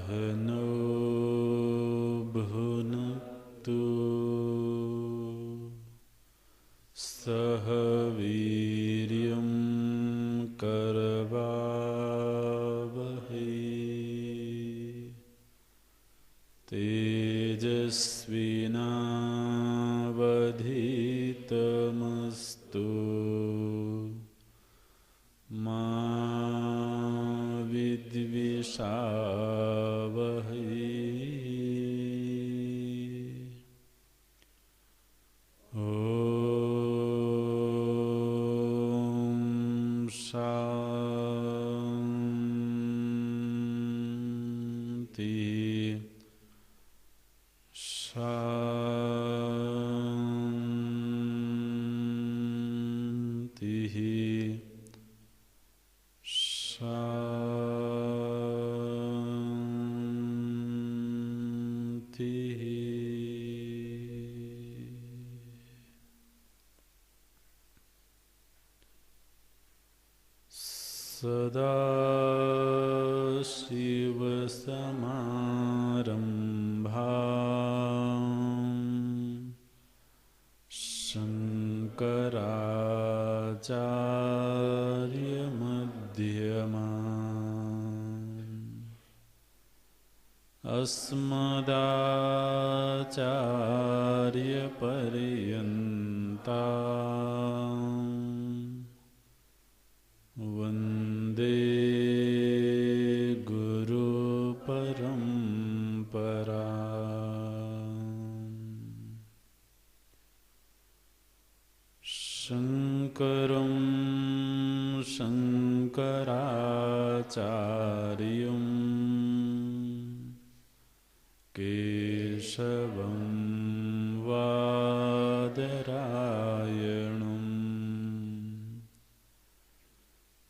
सहनो भुनक्तु सह वीर्यं करवावहै तेजस्विनावधीतमस्तु मा विद्विषावहै। ॐ शान्ति शान्तिः शान्तिः। सदाशिवसमारम्भाम् शङ्कराचार्यमध्यमाम् अस्मदाचार्यपर्यन्ताम् वन्दे गुरुपरम्पराम्। शङ्करं शङ्कराचार्यं केशवं वादरायणम्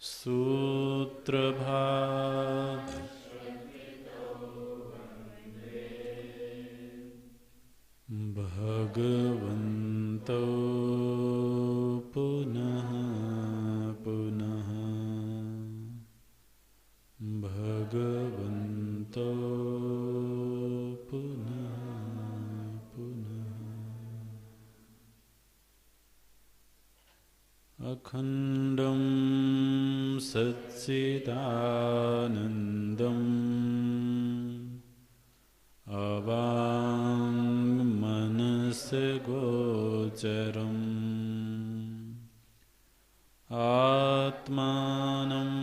सूत्रभाष्यकृतौ भगवन्तौ पुनः पुनः भगवन्तौ पुनः पुनः। अखण्डं सच्चिदानन्दम् अवाङ्मनसगोचरम् आत्मानम्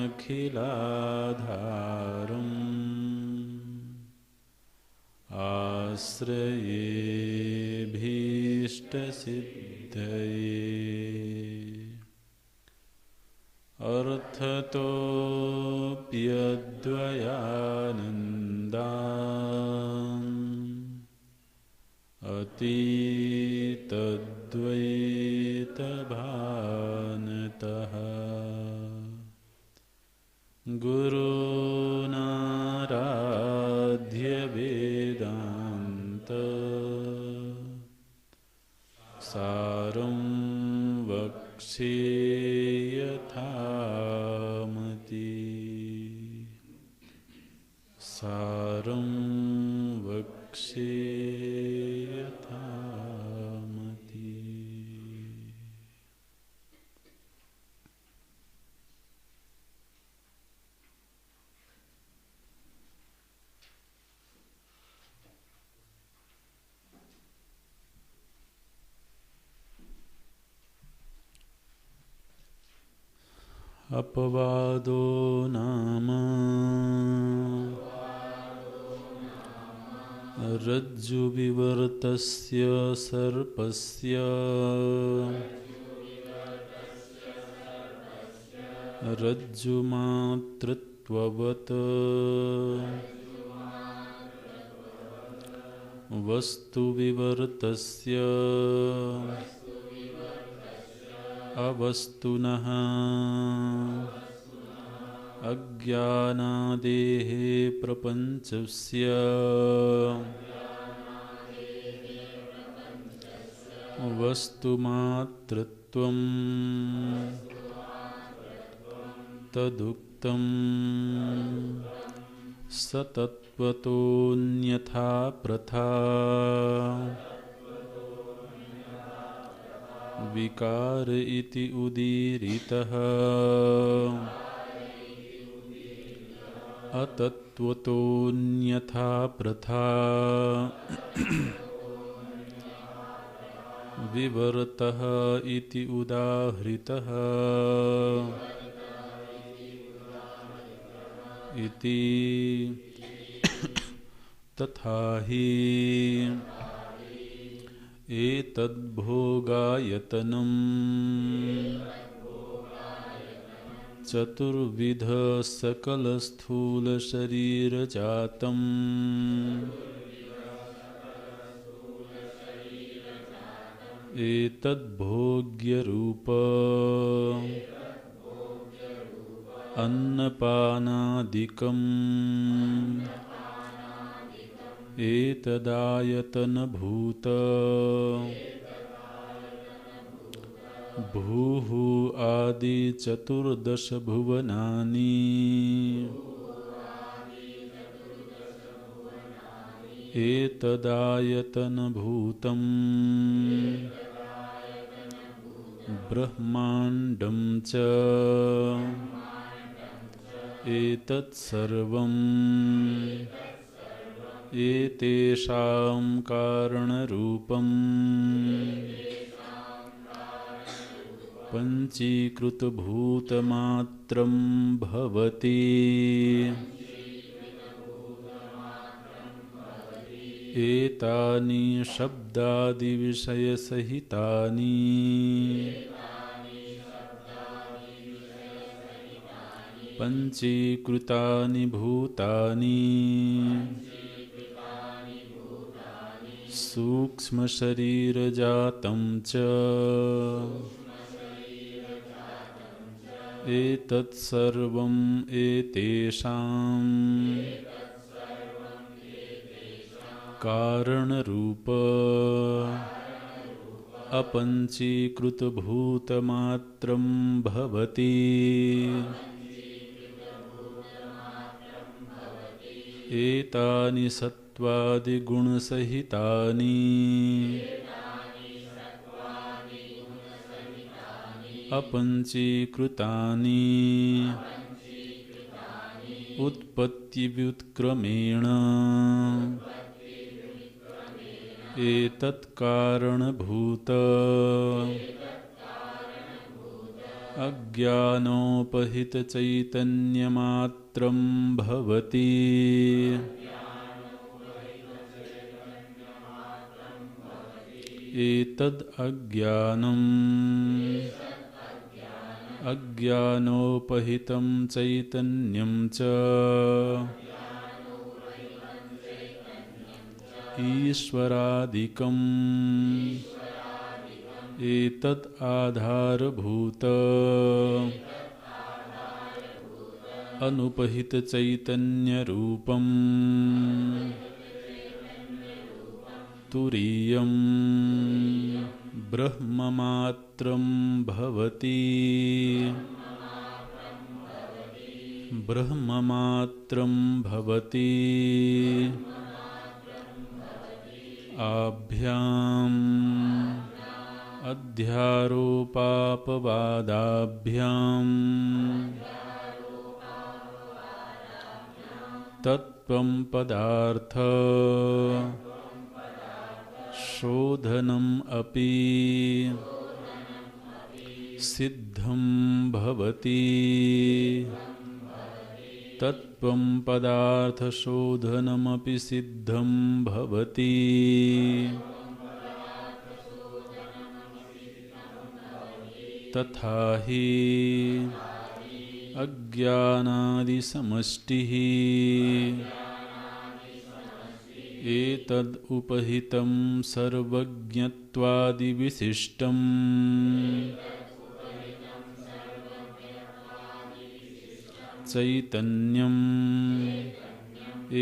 अखिलाधारम् आश्रयेऽभीष्टसिद्धये अर्थतोऽप्यद्वयानन्दान् अतीतद्वैतभानतः गुरूनाराध्यवेदान्त सारं वक्ष्ये यथामति सारं वक्ष्ये यथामति। अपवादो नाम रज्जुविवर्तस्य सर्पस्य रज्जुमातृत्ववत् वस्तुविवर्तस्य अवस्तुनः अज्ञानादेः प्रपञ्चस्य वस्तुमातृत्वं तदुक्तं सतत्वतोऽन्यथा प्रथा विकार इति उदीरितः अतत्वतोऽन्यथा प्रथा विवर्तः इति उदाहृतः इति तथा हि एतद्भोगायतनं चतुर्विध सकलस्थूलशरीरजातम् एतद्भोग्यरूप अन्नपानादिकम् एतदायतनभूत भूः आदि चतुर्दश भुवनानि एतदायतनभूतम् ब्रह्माण्डं च एतत्सर्वम् एतेषां कारणरूपम् पञ्चीकृतभूतमात्रं भवति एतानि शब्दादिविषयसहितानि पञ्चीकृतानि भूतानि सूक्ष्मशरीरजातं च एतत्सर्वम् एतेषां कारणरूप अपञ्चीकृतभूतमात्रं भवति एतानि सत्त्वादिगुणसहितानि अपञ्चीकृतानि उत्पत्तिव्युत्क्रमेण एतत्कारणभूत अज्ञानोपहितचैतन्यमात्रं भवति एतद् अज्ञानम् अज्ञानोपहितं चैतन्यं च ईश्वरादिकम् एतद् आधारभूत अनुपहितचैतन्यरूपम् तुरीयं ब्रह्ममात्रं भवति ब्रह्ममात्रं भवति आभ्याम् अध्यारोपापवादाभ्याम् तत्त्वं पदार्थ शोधनम् अपि सिद्धं भवति तत्त्वं पदार्थशोधनमपि सिद्धं भवति तथा हि अज्ञानादिसमष्टिः एतद् उपहितं सर्वज्ञत्वादिविशिष्टम् चैतन्यम्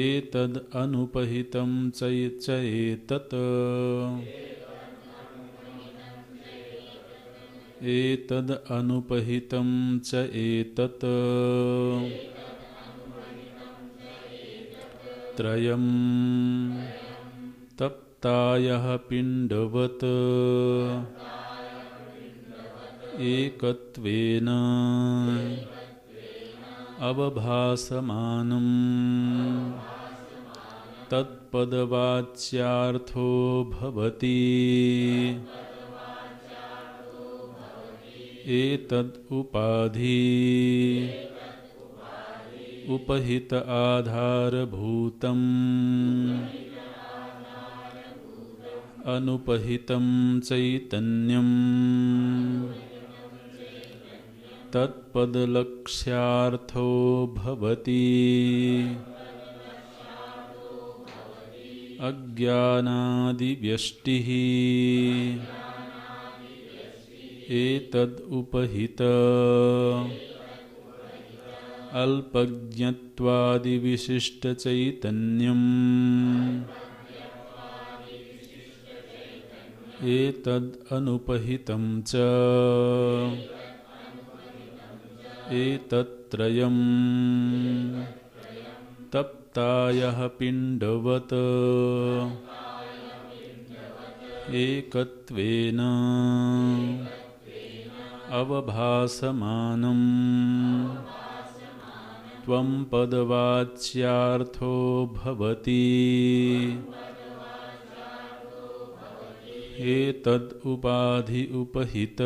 एतद् अनुपहितं च एतत् एतद् अनुपहितं च एतत् त्रयम् तप्तायः पिण्डवत् एकत्वेन अवभासमानं तत्पदवाच्यार्थो भवति एतद् उपाधि उपहित आधारभूतम् अनुपहितं चैतन्यम् तत्पदलक्ष्यार्थो भवति अज्ञानादिव्यष्टिः एतद् उपहित अल्पज्ञत्वादिविशिष्टचैतन्यम् एतद् अनुपहितं च एतत्त्रयम् तप्तायः पिण्डवत् एकत्वेन अवभासमानं त्वं पदवाच्यार्थो भवति एतद् उपाधि उपहित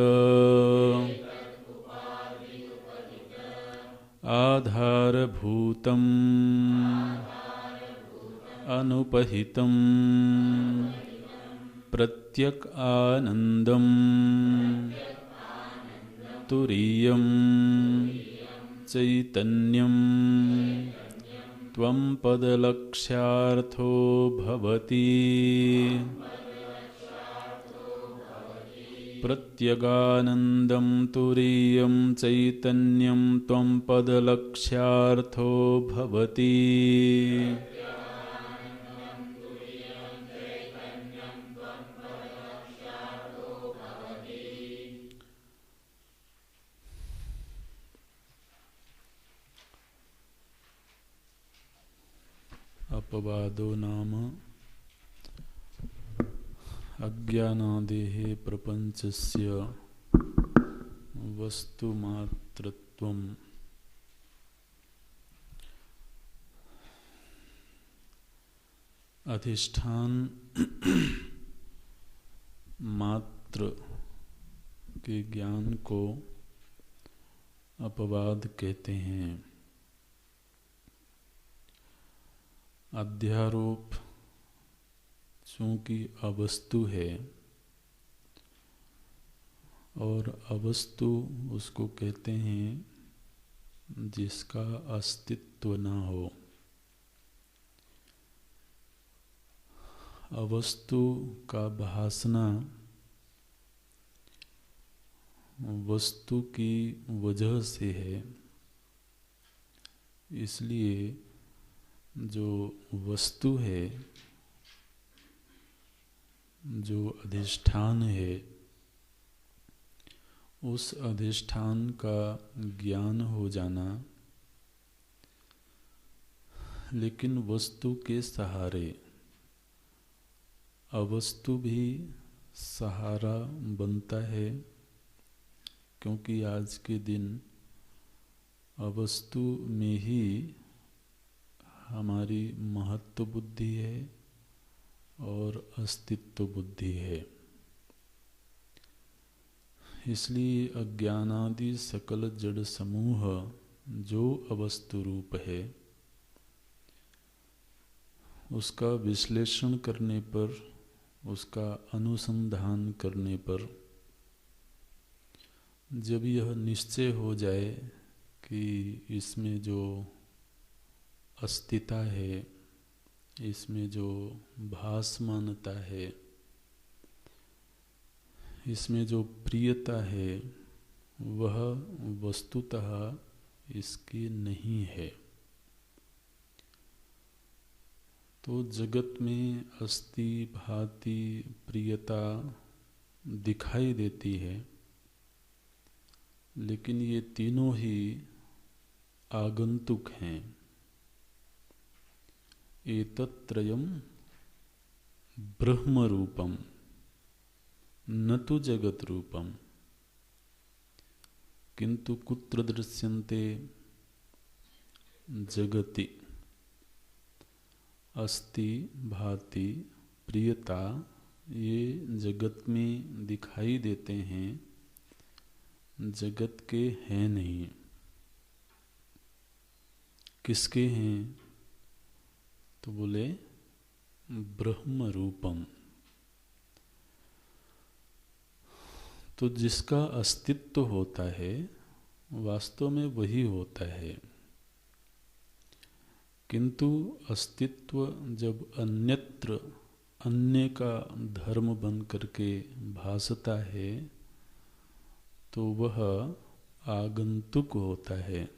आधारभूतम् अनुपहितं प्रत्यक् आनन्दम् तुरीयं चैतन्यम् त्वं पदलक्ष्यार्थो भवति प्रत्यगानन्दं तुरीयं चैतन्यं त्वं पदलक्ष्यार्थो भवति अपवादो नाम अज्ञानादेः प्रपञ्चस्य वस्तुमात्रत्वम् अधिष्ठान मात्र के ज्ञान को अपवाद कहते हैं। अध्यारोप चूँकि अवस्तु है और अवस्तु उसको कहते हैं जिसका अस्तित्व न हो। अवस्तु का भासना वस्तु की वजह से है, इसलिए जो वस्तु है, जो अधिष्ठान है, उस अधिष्ठान का ज्ञान हो जाना, लेकिन वस्तु के सहारे। अवस्तु भी सहारा बनता है, क्योंकि आज के दिन अवस्तु में ही हमारी महत्व बुद्धि है और अस्तित्व बुद्धि है। इसलिए अज्ञानादि सकल जड़ समूह जो अवस्तु रूप है, उसका विश्लेषण करने पर, उसका अनुसंधान करने पर जब यह निश्चय हो जाए कि इसमें जो अस्तित्व है, इसमें जो भासमानता है, इसमें जो प्रियता है, वह वस्तुतः इसकी नहीं है, तो जगत में अस्ति भाति प्रियता दिखाई देती है, लेकिन ये तीनों ही आगंतुक हैं। एतत्त्रयम् ब्रह्मरूपम् न तु जगत रूपम् किंतु कुत्र दृश्यन्ते जगति अस्ति भाति प्रियता, ये जगत में दिखाई देते हैं, जगत के हैं नहीं। किसके हैं? तो बोले ब्रह्म रूपम। तो जिसका अस्तित्व होता है वास्तव में वही होता है, किंतु अस्तित्व जब अन्यत्र अन्य का धर्म बन करके भासता है तो वह आगंतुक होता है।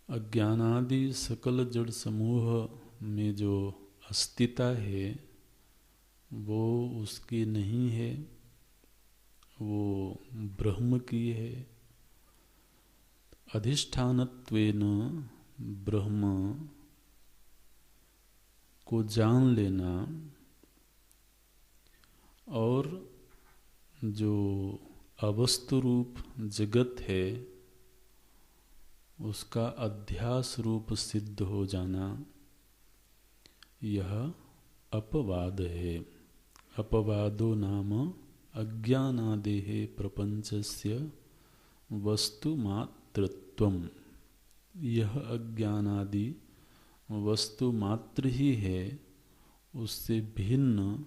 अज्ञानादि सकल जड़ समूह में जो अस्तित्व है वो उसकी नहीं है, वो ब्रह्म की है। अधिष्ठानत्वेन ब्रह्म को जान लेना और जो अवस्तु रूप जगत है उसका अध्यास रूप सिद्ध हो जाना, यह अपवाद है। अपवादो नाम अज्ञानादेः प्रपंचस्य वस्तु मात्रत्वम्। यह अज्ञानादि वस्तु मात्र ही है, उससे भिन्न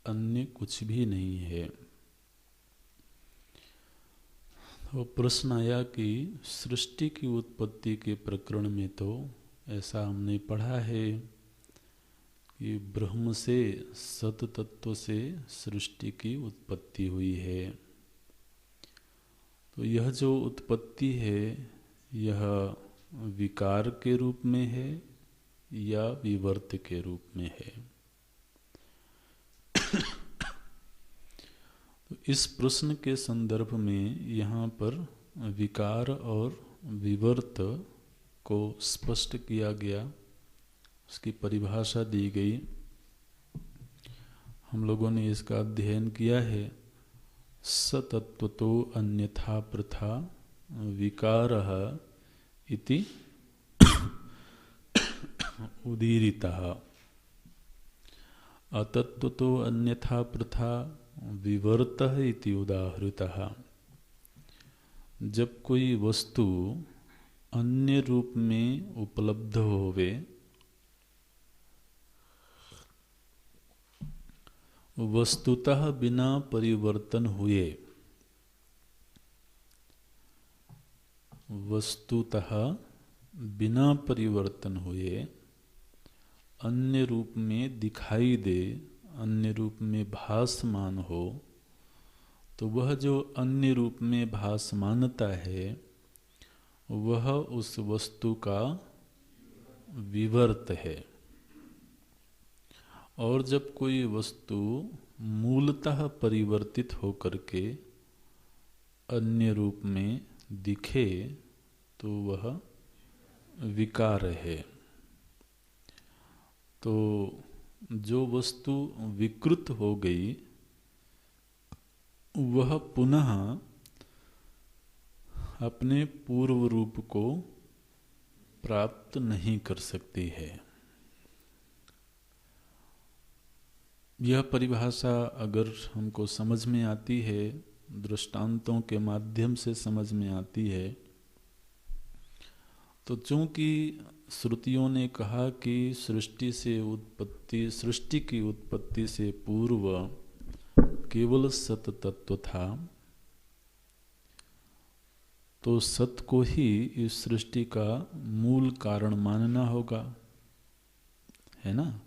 अन्य कुछ भी नहीं है। तो प्रश्न आया कि सृष्टि की उत्पत्ति के प्रकरण में तो ऐसा हमने पढ़ा है कि ब्रह्म से, सत तत्व से सृष्टि की उत्पत्ति हुई है। तो यह जो उत्पत्ति है यह विकार के रूप में है या विवर्त के रूप में है? तो इस प्रश्न के संदर्भ में यहाँ पर विकार और विवर्त को स्पष्ट किया गया, उसकी परिभाषा दी गई। हम लोगों ने इसका अध्ययन किया है। सतत्वतो अन्यथा प्रथा विकारः इति उदीरितः, अतत्वतो अन्यथा प्रथा विवर्तः इति उदाहृतः। जब कोई वस्तु अन्य रूप में उपलब्ध होवे, वस्तुतः बिना परिवर्तन हुए, वस्तुतः बिना परिवर्तन हुए अन्य रूप में दिखाई दे, अन्य रूप में भासमान हो, तो वह जो अन्य रूप में भासमानता है वह उस वस्तु का विवर्त है। और जब कोई वस्तु मूलतः परिवर्तित होकर के अन्य रूप में दिखे तो वह विकार है। तो जो वस्तु विकृत हो गई वह पुनः अपने पूर्व रूप को प्राप्त नहीं कर सकती है। यह परिभाषा अगर हमको समझ में आती है, दृष्टांतों के माध्यम से समझ में आती है, तो चूंकि श्रुतियों ने कहा कि सृष्टि की उत्पत्ति से पूर्व केवल सत तत्व था, तो सत को ही इस सृष्टि का मूल कारण मानना होगा, है ना।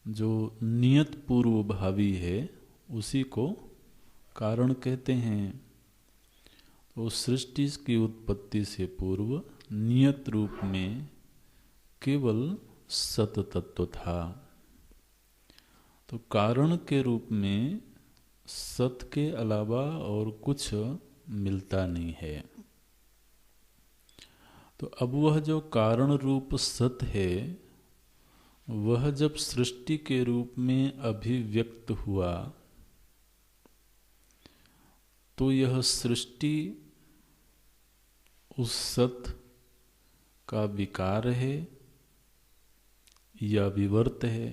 जो नियत पूर्व भावी है उसी को कारण कहते हैं। तो सृष्टि की उत्पत्ति से पूर्व नियत रूप में केवल सत तत्व था। तो कारण के रूप में सत के अलावा और कुछ मिलता नहीं है। तो अब वह जो कारण रूप सत है, वह जब सृष्टि के रूप में अभिव्यक्त हुआ, तो यह सृष्टि उस सत का विकार है या विवर्त है।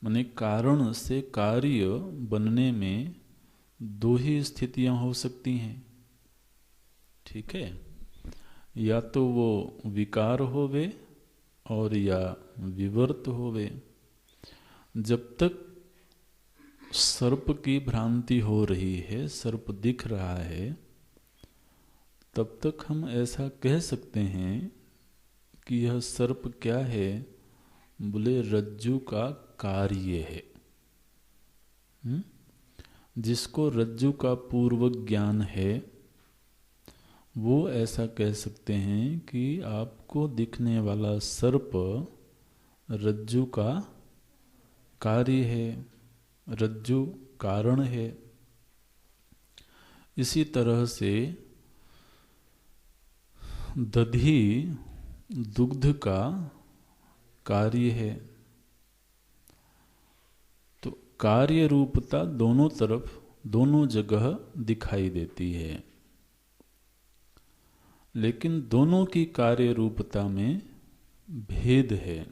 माने कारण से कार्य बनने में दो ही स्थितियां हो सकती हैं, ठीक है। या तो वो विकार होवे और या विवर्त होवे। जब तक सर्प की भ्रांति हो रही है, सर्प दिख रहा है, तब तक हम ऐसा कह सकते हैं कि यह सर्प क्या है, बोले रज्जु का कार्य है। जिसको रज्जु का पूर्व ज्ञान है, वो ऐसा कह सकते हैं कि आपको दिखने वाला सर्प रज्जु का कार्य है, रज्जु कारण है। इसी तरह से दधी दुग्ध का कार्य है। तो कार्य रूपता दोनों तरफ, दोनों जगह दिखाई देती है, लेकिन दोनों की कार्य रूपता में भेद है।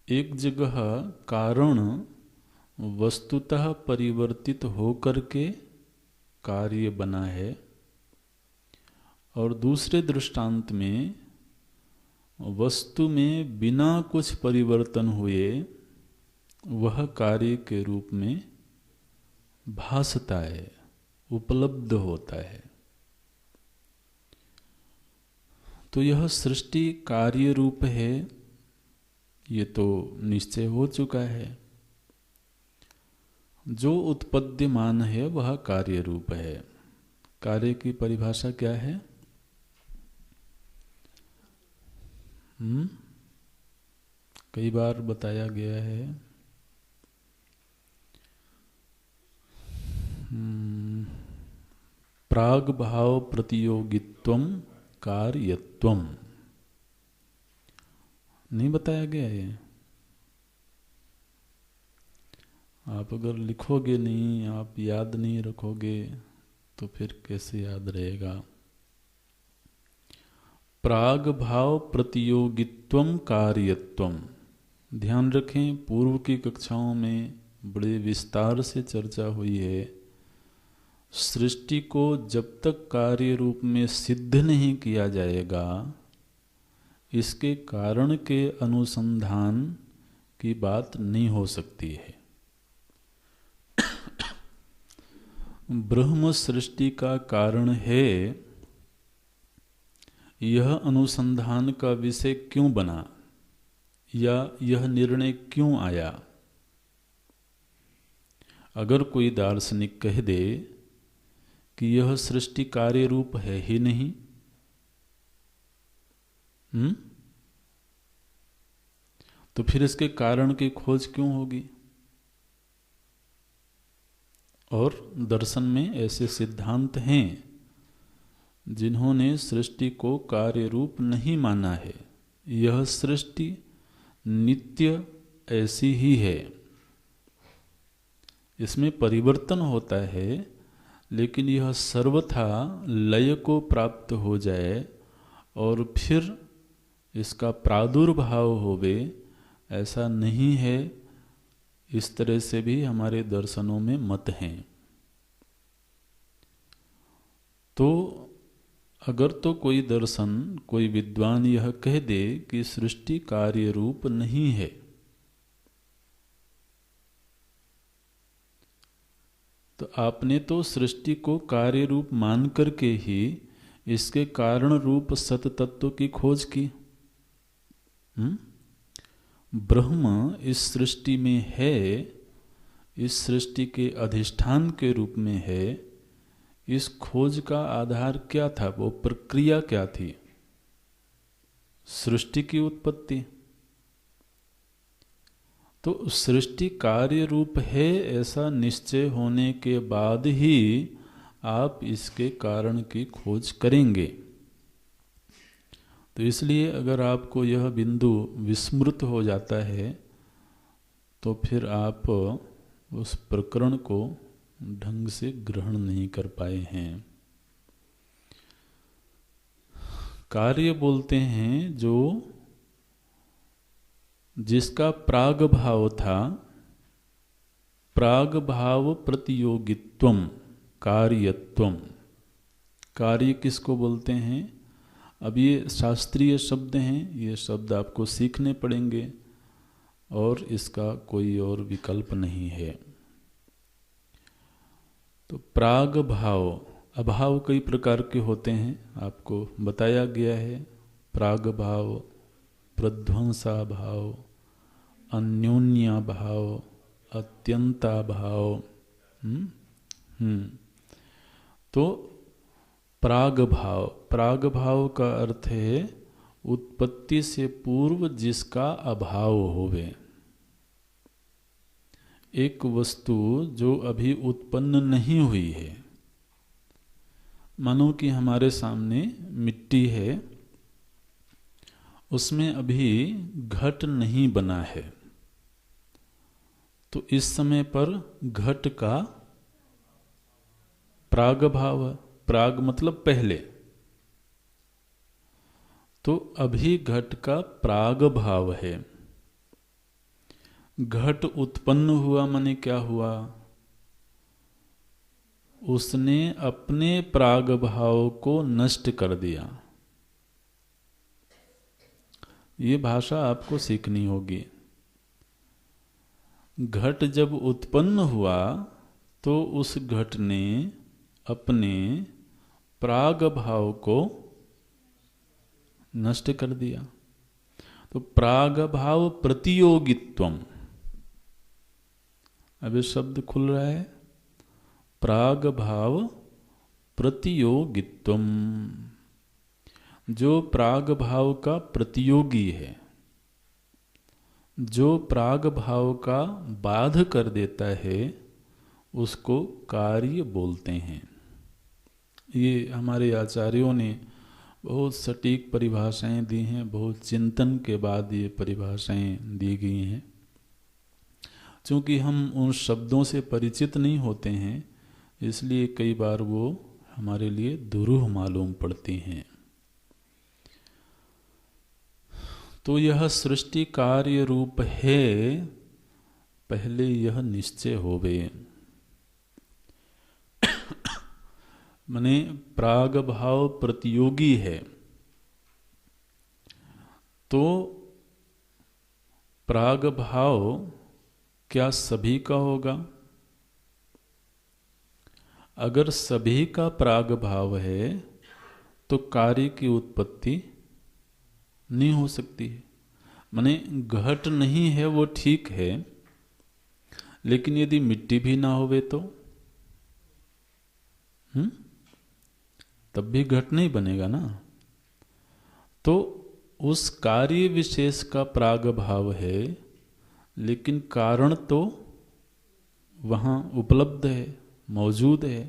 एक जगह कारण वस्तुतः परिवर्तित होकर के कार्य बना है, और दूसरे दृष्टांत में वस्तु में बिना कुछ परिवर्तन हुए वह कार्य के रूप में भासता है, उपलब्ध होता है। तो यह सृष्टि कार्य रूप है, ये तो निश्चय हो चुका है। जो उत्पद्यमान है वह कार्य रूप है। कार्य की परिभाषा क्या है? कई बार बताया गया है। प्राग भाव प्रतियोगित्वम कार्यत्वम, नहीं बताया गया है? आप अगर लिखोगे नहीं, आप याद नहीं रखोगे, तो फिर कैसे याद रहेगा? प्राग भाव प्रतियोगित्वम कार्यत्वम। ध्यान रखें, पूर्व की कक्षाओं में बड़े विस्तार से चर्चा हुई है। सृष्टि को जब तक कार्य रूप में सिद्ध नहीं किया जाएगा, इसके कारण के अनुसंधान की बात नहीं हो सकती है। ब्रह्म सृष्टि का कारण है, यह अनुसंधान का विषय क्यों बना, या यह निर्णय क्यों आया? अगर कोई दार्शनिक कह दे कि यह सृष्टि कार्य रूप है ही नहीं, तो फिर इसके कारण की खोज क्यों होगी? और दर्शन में ऐसे सिद्धांत हैं जिन्होंने सृष्टि को कार्य रूप नहीं माना है। यह सृष्टि नित्य ऐसी ही है, इसमें परिवर्तन होता है, लेकिन यह सर्वथा लय को प्राप्त हो जाए और फिर इसका प्रादुर्भाव होवे, ऐसा नहीं है। इस तरह से भी हमारे दर्शनों में मत हैं। तो अगर तो कोई दर्शन, कोई विद्वान यह कह दे कि सृष्टि कार्य रूप नहीं है, तो आपने तो सृष्टि को कार्य रूप मान करके ही इसके कारण रूप सत तत्व की खोज की। ब्रह्म इस सृष्टि में है, इस सृष्टि के अधिष्ठान के रूप में है। इस खोज का आधार क्या था, वो प्रक्रिया क्या थी? सृष्टि की उत्पत्ति। तो सृष्टि कार्य रूप है ऐसा निश्चय होने के बाद ही आप इसके कारण की खोज करेंगे। तो इसलिए अगर आपको यह बिंदु विस्मृत हो जाता है तो फिर आप उस प्रकरण को ढंग से ग्रहण नहीं कर पाए हैं। कार्य बोलते हैं जो जिसका प्राग भाव था, प्राग भाव प्रतियोगित्वम कार्यत्वम। कार्य किसको बोलते हैं? अब ये शास्त्रीय शब्द हैं, ये शब्द आपको सीखने पड़ेंगे और इसका कोई और विकल्प नहीं है। तो प्राग भाव, अभाव कई प्रकार के होते हैं, आपको बताया गया है। प्राग भाव, प्रध्वंसा भाव, अन्योन्या भाव, अत्यंता भाव। तो प्राग भाव, प्राग भाव का अर्थ है उत्पत्ति से पूर्व जिसका अभाव होवे। एक वस्तु जो अभी उत्पन्न नहीं हुई है, मानो कि हमारे सामने मिट्टी है, उसमें अभी घट नहीं बना है, तो इस समय पर घट का प्राग भाव, प्राग मतलब पहले, तो अभी घट का प्राग भाव है। घट उत्पन्न हुआ माने क्या हुआ? उसने अपने प्राग भाव को नष्ट कर दिया। ये भाषा आपको सीखनी होगी। घट जब उत्पन्न हुआ तो उस घट ने अपने प्राग भाव को नष्ट कर दिया। तो प्राग भाव प्रतियोगित्वम, अब ये शब्द खुल रहा है, प्राग भाव प्रतियोगित्वम, जो प्राग भाव का प्रतियोगी है, जो प्राग भाव का बाध कर देता है, उसको कार्य बोलते हैं। ये हमारे आचार्यों ने बहुत सटीक परिभाषाएं दी हैं, बहुत चिंतन के बाद ये परिभाषाएं दी गई हैं। चूँकि हम उन शब्दों से परिचित नहीं होते हैं, इसलिए कई बार वो हमारे लिए दुरूह मालूम पड़ती हैं। तो यह सृष्टि कार्य रूप है, पहले यह निश्चय होवे। माने प्राग भाव प्रतियोगी है, तो प्राग भाव क्या सभी का होगा? अगर सभी का प्राग भाव है तो कार्य की उत्पत्ति नहीं हो सकती है। माने घट नहीं है वो ठीक है, लेकिन यदि मिट्टी भी ना होवे तो तब भी घट नहीं बनेगा ना। तो उस कार्य विशेष का प्राग भाव है, लेकिन कारण तो वहाँ उपलब्ध है, मौजूद है।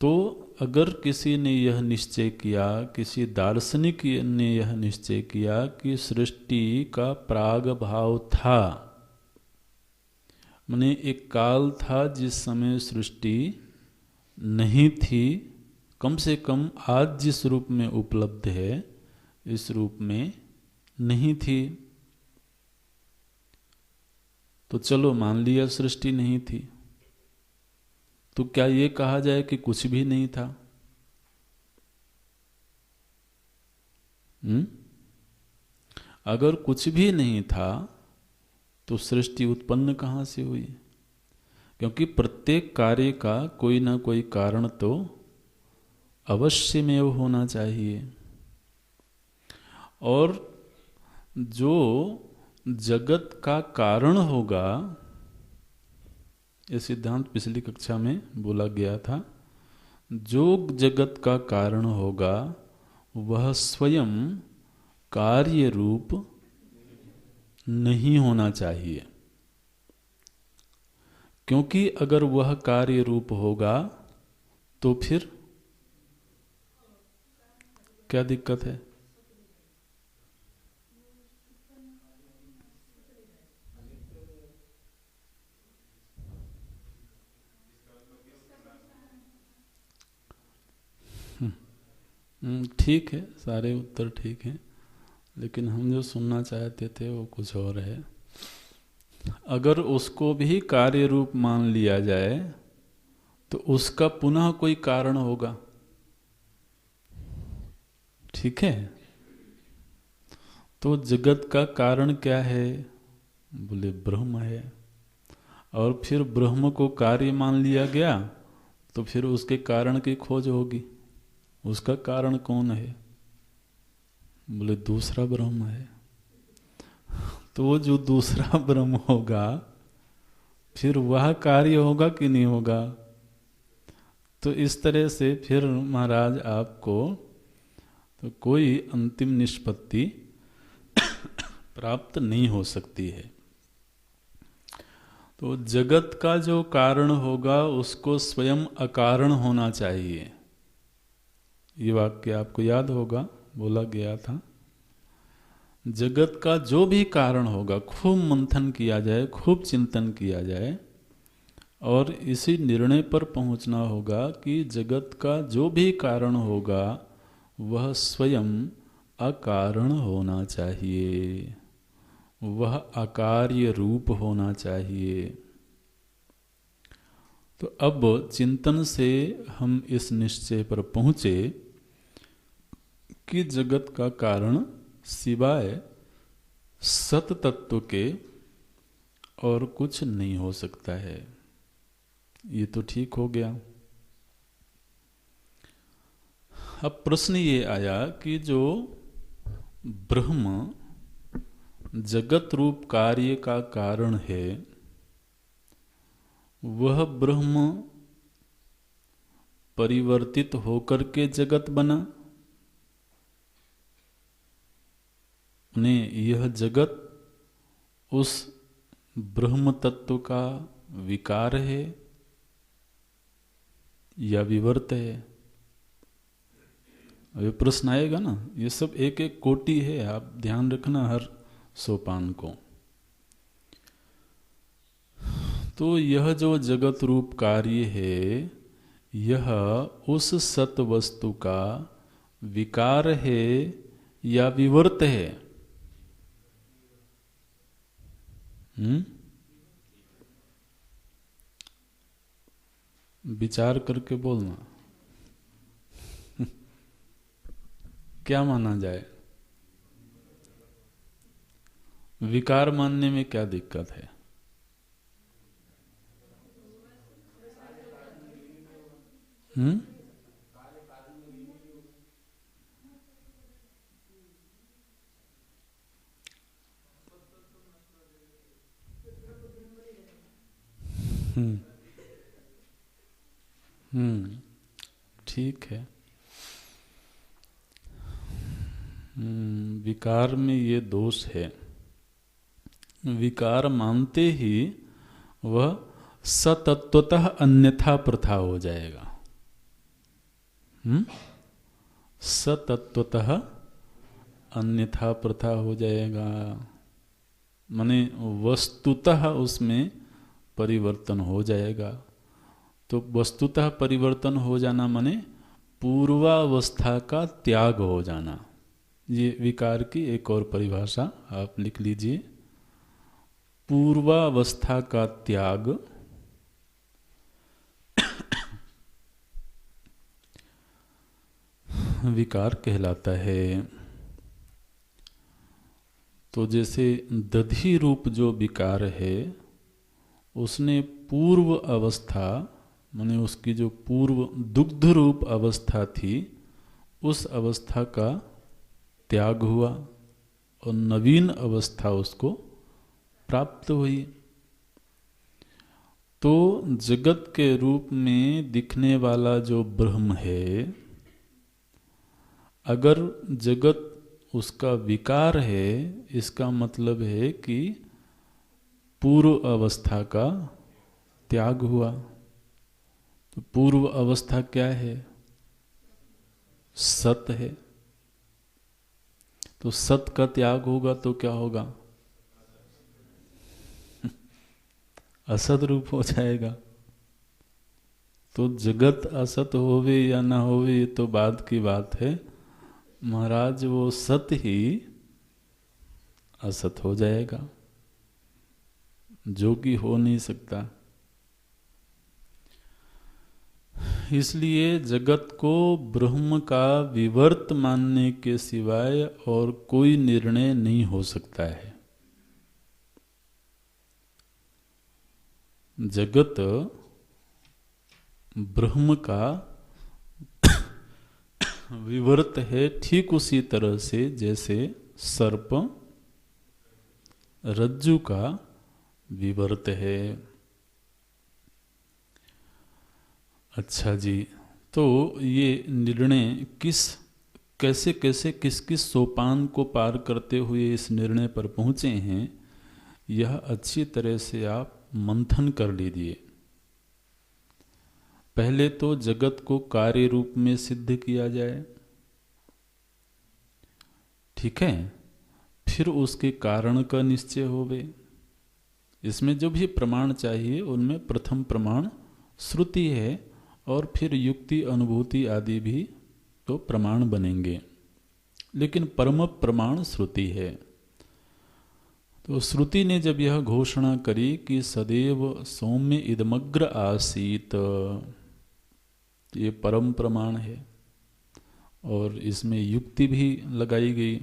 तो अगर किसी ने यह निश्चय किया, किसी दार्शनिक ने यह निश्चय किया कि सृष्टि का प्राग भाव था, माने एक काल था जिस समय सृष्टि नहीं थी, कम से कम आज जिस रूप में उपलब्ध है इस रूप में नहीं थी, तो चलो मान लिया सृष्टि नहीं थी, तो क्या ये कहा जाए कि कुछ भी नहीं था? अगर कुछ भी नहीं था तो सृष्टि उत्पन्न कहाँ से हुई? क्योंकि प्रत्येक कार्य का कोई ना कोई कारण तो अवश्य में होना चाहिए। और जो जगत का कारण होगा, यह सिद्धांत पिछली कक्षा में बोला गया था, जो जगत का कारण होगा वह स्वयं कार्य रूप नहीं होना चाहिए। क्योंकि अगर वह कार्य रूप होगा तो फिर क्या दिक्कत है? ठीक है, सारे उत्तर ठीक हैं, लेकिन हम जो सुनना चाहते थे वो कुछ और है। अगर उसको भी कार्य रूप मान लिया जाए तो उसका पुनः कोई कारण होगा, ठीक है। तो जगत का कारण क्या है? बोले ब्रह्म है। और फिर ब्रह्म को कार्य मान लिया गया तो फिर उसके कारण की खोज होगी। उसका कारण कौन है? बोले दूसरा ब्रह्म है। तो वो जो दूसरा ब्रह्म होगा फिर वह कार्य होगा कि नहीं होगा? तो इस तरह से फिर महाराज आपको तो कोई अंतिम निष्पत्ति प्राप्त नहीं हो सकती है। तो जगत का जो कारण होगा उसको स्वयं अकारण होना चाहिए। ये वाक्य आपको याद होगा, बोला गया था। जगत का जो भी कारण होगा खूब मंथन किया जाए, खूब चिंतन किया जाए और इसी निर्णय पर पहुंचना होगा कि जगत का जो भी कारण होगा वह स्वयं अकारण होना चाहिए, वह अकार्य रूप होना चाहिए। तो अब चिंतन से हम इस निश्चय पर पहुंचे कि जगत का कारण सिवाय सत तत्व के और कुछ नहीं हो सकता है। ये तो ठीक हो गया। अब प्रश्न ये आया कि जो ब्रह्म जगत रूप कार्य का कारण है, वह ब्रह्म परिवर्तित होकर के जगत बना? ने यह जगत उस ब्रह्म तत्व का विकार है या विवर्त है? अभी प्रश्न आएगा ना। ये सब एक एक कोटि है, आप ध्यान रखना हर सोपान को। तो यह जो जगत रूप कार्य है, यह उस सत वस्तु का विकार है या विवर्त है? विचार करके बोलना। क्या माना जाए? विकार मानने में क्या दिक्कत है? हम्म हम्म ठीक है। विकार में ये दोष है, विकार मानते ही वह सतत्वतः अन्यथा प्रथा हो जाएगा। सतत्वतः अन्यथा प्रथा हो जाएगा, माने वस्तुतः उसमें परिवर्तन हो जाएगा। तो वस्तुतः परिवर्तन हो जाना माने पूर्वावस्था का त्याग हो जाना। ये विकार की एक और परिभाषा आप लिख लीजिए, पूर्वावस्था का त्याग विकार कहलाता है। तो जैसे दधि रूप जो विकार है, उसने पूर्व अवस्था माने उसकी जो पूर्व दुग्ध रूप अवस्था थी, उस अवस्था का त्याग हुआ और नवीन अवस्था उसको प्राप्त हुई। तो जगत के रूप में दिखने वाला जो ब्रह्म है, अगर जगत उसका विकार है, इसका मतलब है कि पूर्व अवस्था का त्याग हुआ। तो पूर्व अवस्था क्या है? सत है। तो सत का त्याग होगा तो क्या होगा? असद रूप हो जाएगा। तो जगत असत होवे या ना होवे ये तो बाद की बात है, महाराज वो सत ही असत हो जाएगा, जो कि हो नहीं सकता। इसलिए जगत को ब्रह्म का विवर्त मानने के सिवाय और कोई निर्णय नहीं हो सकता है। जगत ब्रह्म का विवर्त है, ठीक उसी तरह से जैसे सर्प रज्जु का विवर्त है। अच्छा जी, तो ये निर्णय कैसे कैसे किस किस सोपान को पार करते हुए इस निर्णय पर पहुंचे हैं, यह अच्छी तरह से आप मंथन कर लीजिए। पहले तो जगत को कार्य रूप में सिद्ध किया जाए, ठीक है, फिर उसके कारण का निश्चय होवे। इसमें जो भी प्रमाण चाहिए उनमें प्रथम प्रमाण श्रुति है, और फिर युक्ति अनुभूति आदि भी तो प्रमाण बनेंगे, लेकिन परम प्रमाण श्रुति है। तो श्रुति ने जब यह घोषणा करी कि सदैव सौम्य इदमग्र आसीत, ये परम प्रमाण है, और इसमें युक्ति भी लगाई गई।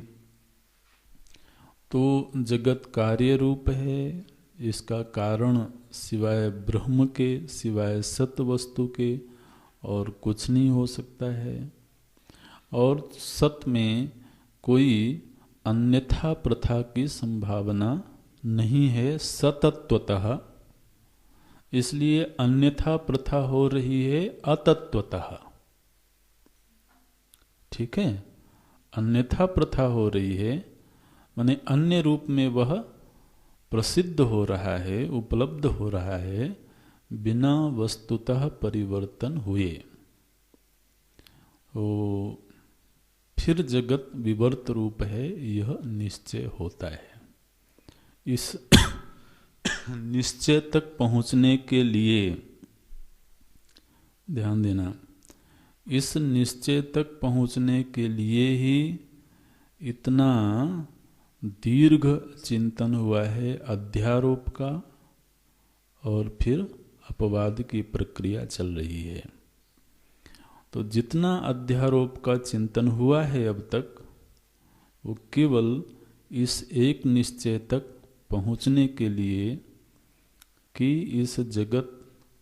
तो जगत कार्य रूप है, इसका कारण सिवाय ब्रह्म के, सिवाय सत वस्तु के और कुछ नहीं हो सकता है। और सत में कोई अन्यथा प्रथा की संभावना नहीं है सतत्वतः, इसलिए अन्यथा प्रथा हो रही है अतत्वतः। ठीक है, अन्यथा प्रथा हो रही है माने अन्य रूप में वह प्रसिद्ध हो रहा है, उपलब्ध हो रहा है, बिना वस्तुतः परिवर्तन हुए। तो फिर जगत विवर्त रूप है, यह निश्चय होता है। इस निश्चय तक पहुंचने के लिए ध्यान देना, इस निश्चय तक पहुंचने के लिए ही इतना दीर्घ चिंतन हुआ है अध्यारोप का, और फिर अपवाद की प्रक्रिया चल रही है। तो जितना अध्यारोप का चिंतन हुआ है अब तक, वो केवल इस एक निश्चय तक पहुंचने के लिए कि इस जगत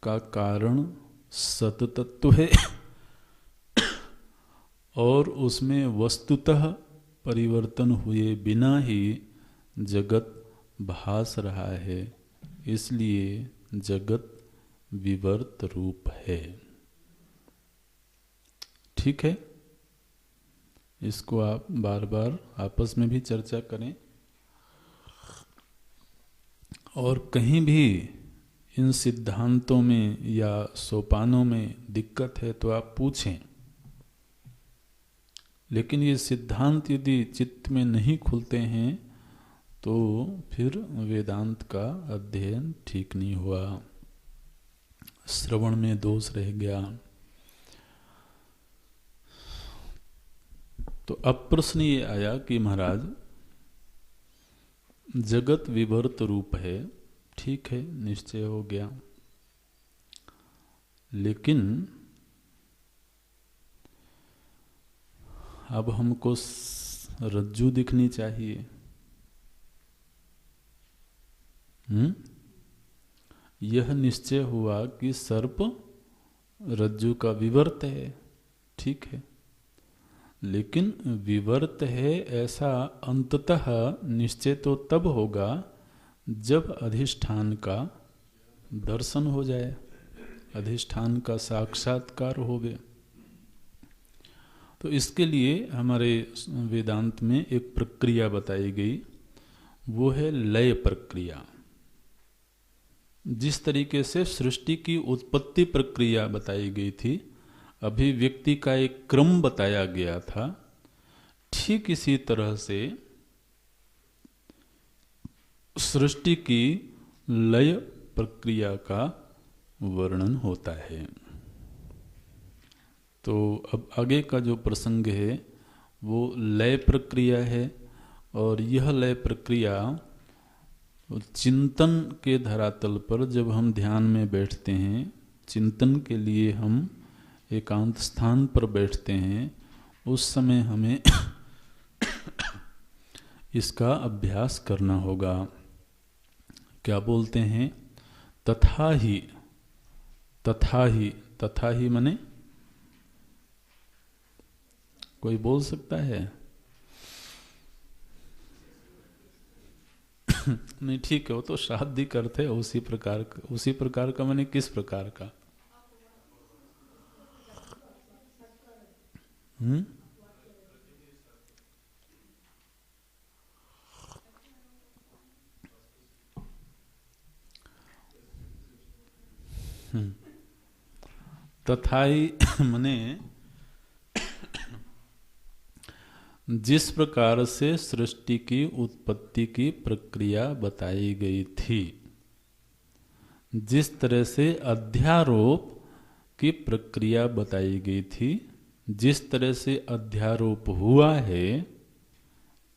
का कारण सततत्व है और उसमें वस्तुतः परिवर्तन हुए बिना ही जगत भास रहा है, इसलिए जगत विवर्त रूप है। ठीक है, इसको आप बार बार आपस में भी चर्चा करें, और कहीं भी इन सिद्धांतों में या सोपानों में दिक्कत है तो आप पूछें। लेकिन ये सिद्धांत यदि चित्त में नहीं खुलते हैं तो फिर वेदांत का अध्ययन ठीक नहीं हुआ, श्रवण में दोष रह गया। तो अब प्रश्न ये आया कि महाराज जगत विवर्त रूप है, ठीक है, निश्चय हो गया, लेकिन अब हमको रज्जू दिखनी चाहिए। यह निश्चय हुआ कि सर्प रज्जु का विवर्त है, ठीक है, लेकिन विवर्त है ऐसा अंततः निश्चय तो तब होगा जब अधिष्ठान का दर्शन हो जाए, अधिष्ठान का साक्षात्कार होवे। तो इसके लिए हमारे वेदांत में एक प्रक्रिया बताई गई, वो है लय प्रक्रिया। जिस तरीके से सृष्टि की उत्पत्ति प्रक्रिया बताई गई थी, अभिव्यक्ति का एक क्रम बताया गया था, ठीक इसी तरह से सृष्टि की लय प्रक्रिया का वर्णन होता है। तो अब आगे का जो प्रसंग है वो लय प्रक्रिया है, और यह लय प्रक्रिया चिंतन के धरातल पर जब हम ध्यान में बैठते हैं, चिंतन के लिए हम एकांत स्थान पर बैठते हैं, उस समय हमें इसका अभ्यास करना होगा। क्या बोलते हैं? तथा ही, तथा ही, तथा ही माने कोई बोल सकता है? नहीं, ठीक है, वो तो शाब्दिक अर्थ है। उसी प्रकार का माने किस प्रकार का? हम्म, तथाई मने जिस प्रकार से सृष्टि की उत्पत्ति की प्रक्रिया बताई गई थी, जिस तरह से अध्यारोप की प्रक्रिया बताई गई थी, जिस तरह से अध्यारोप हुआ है,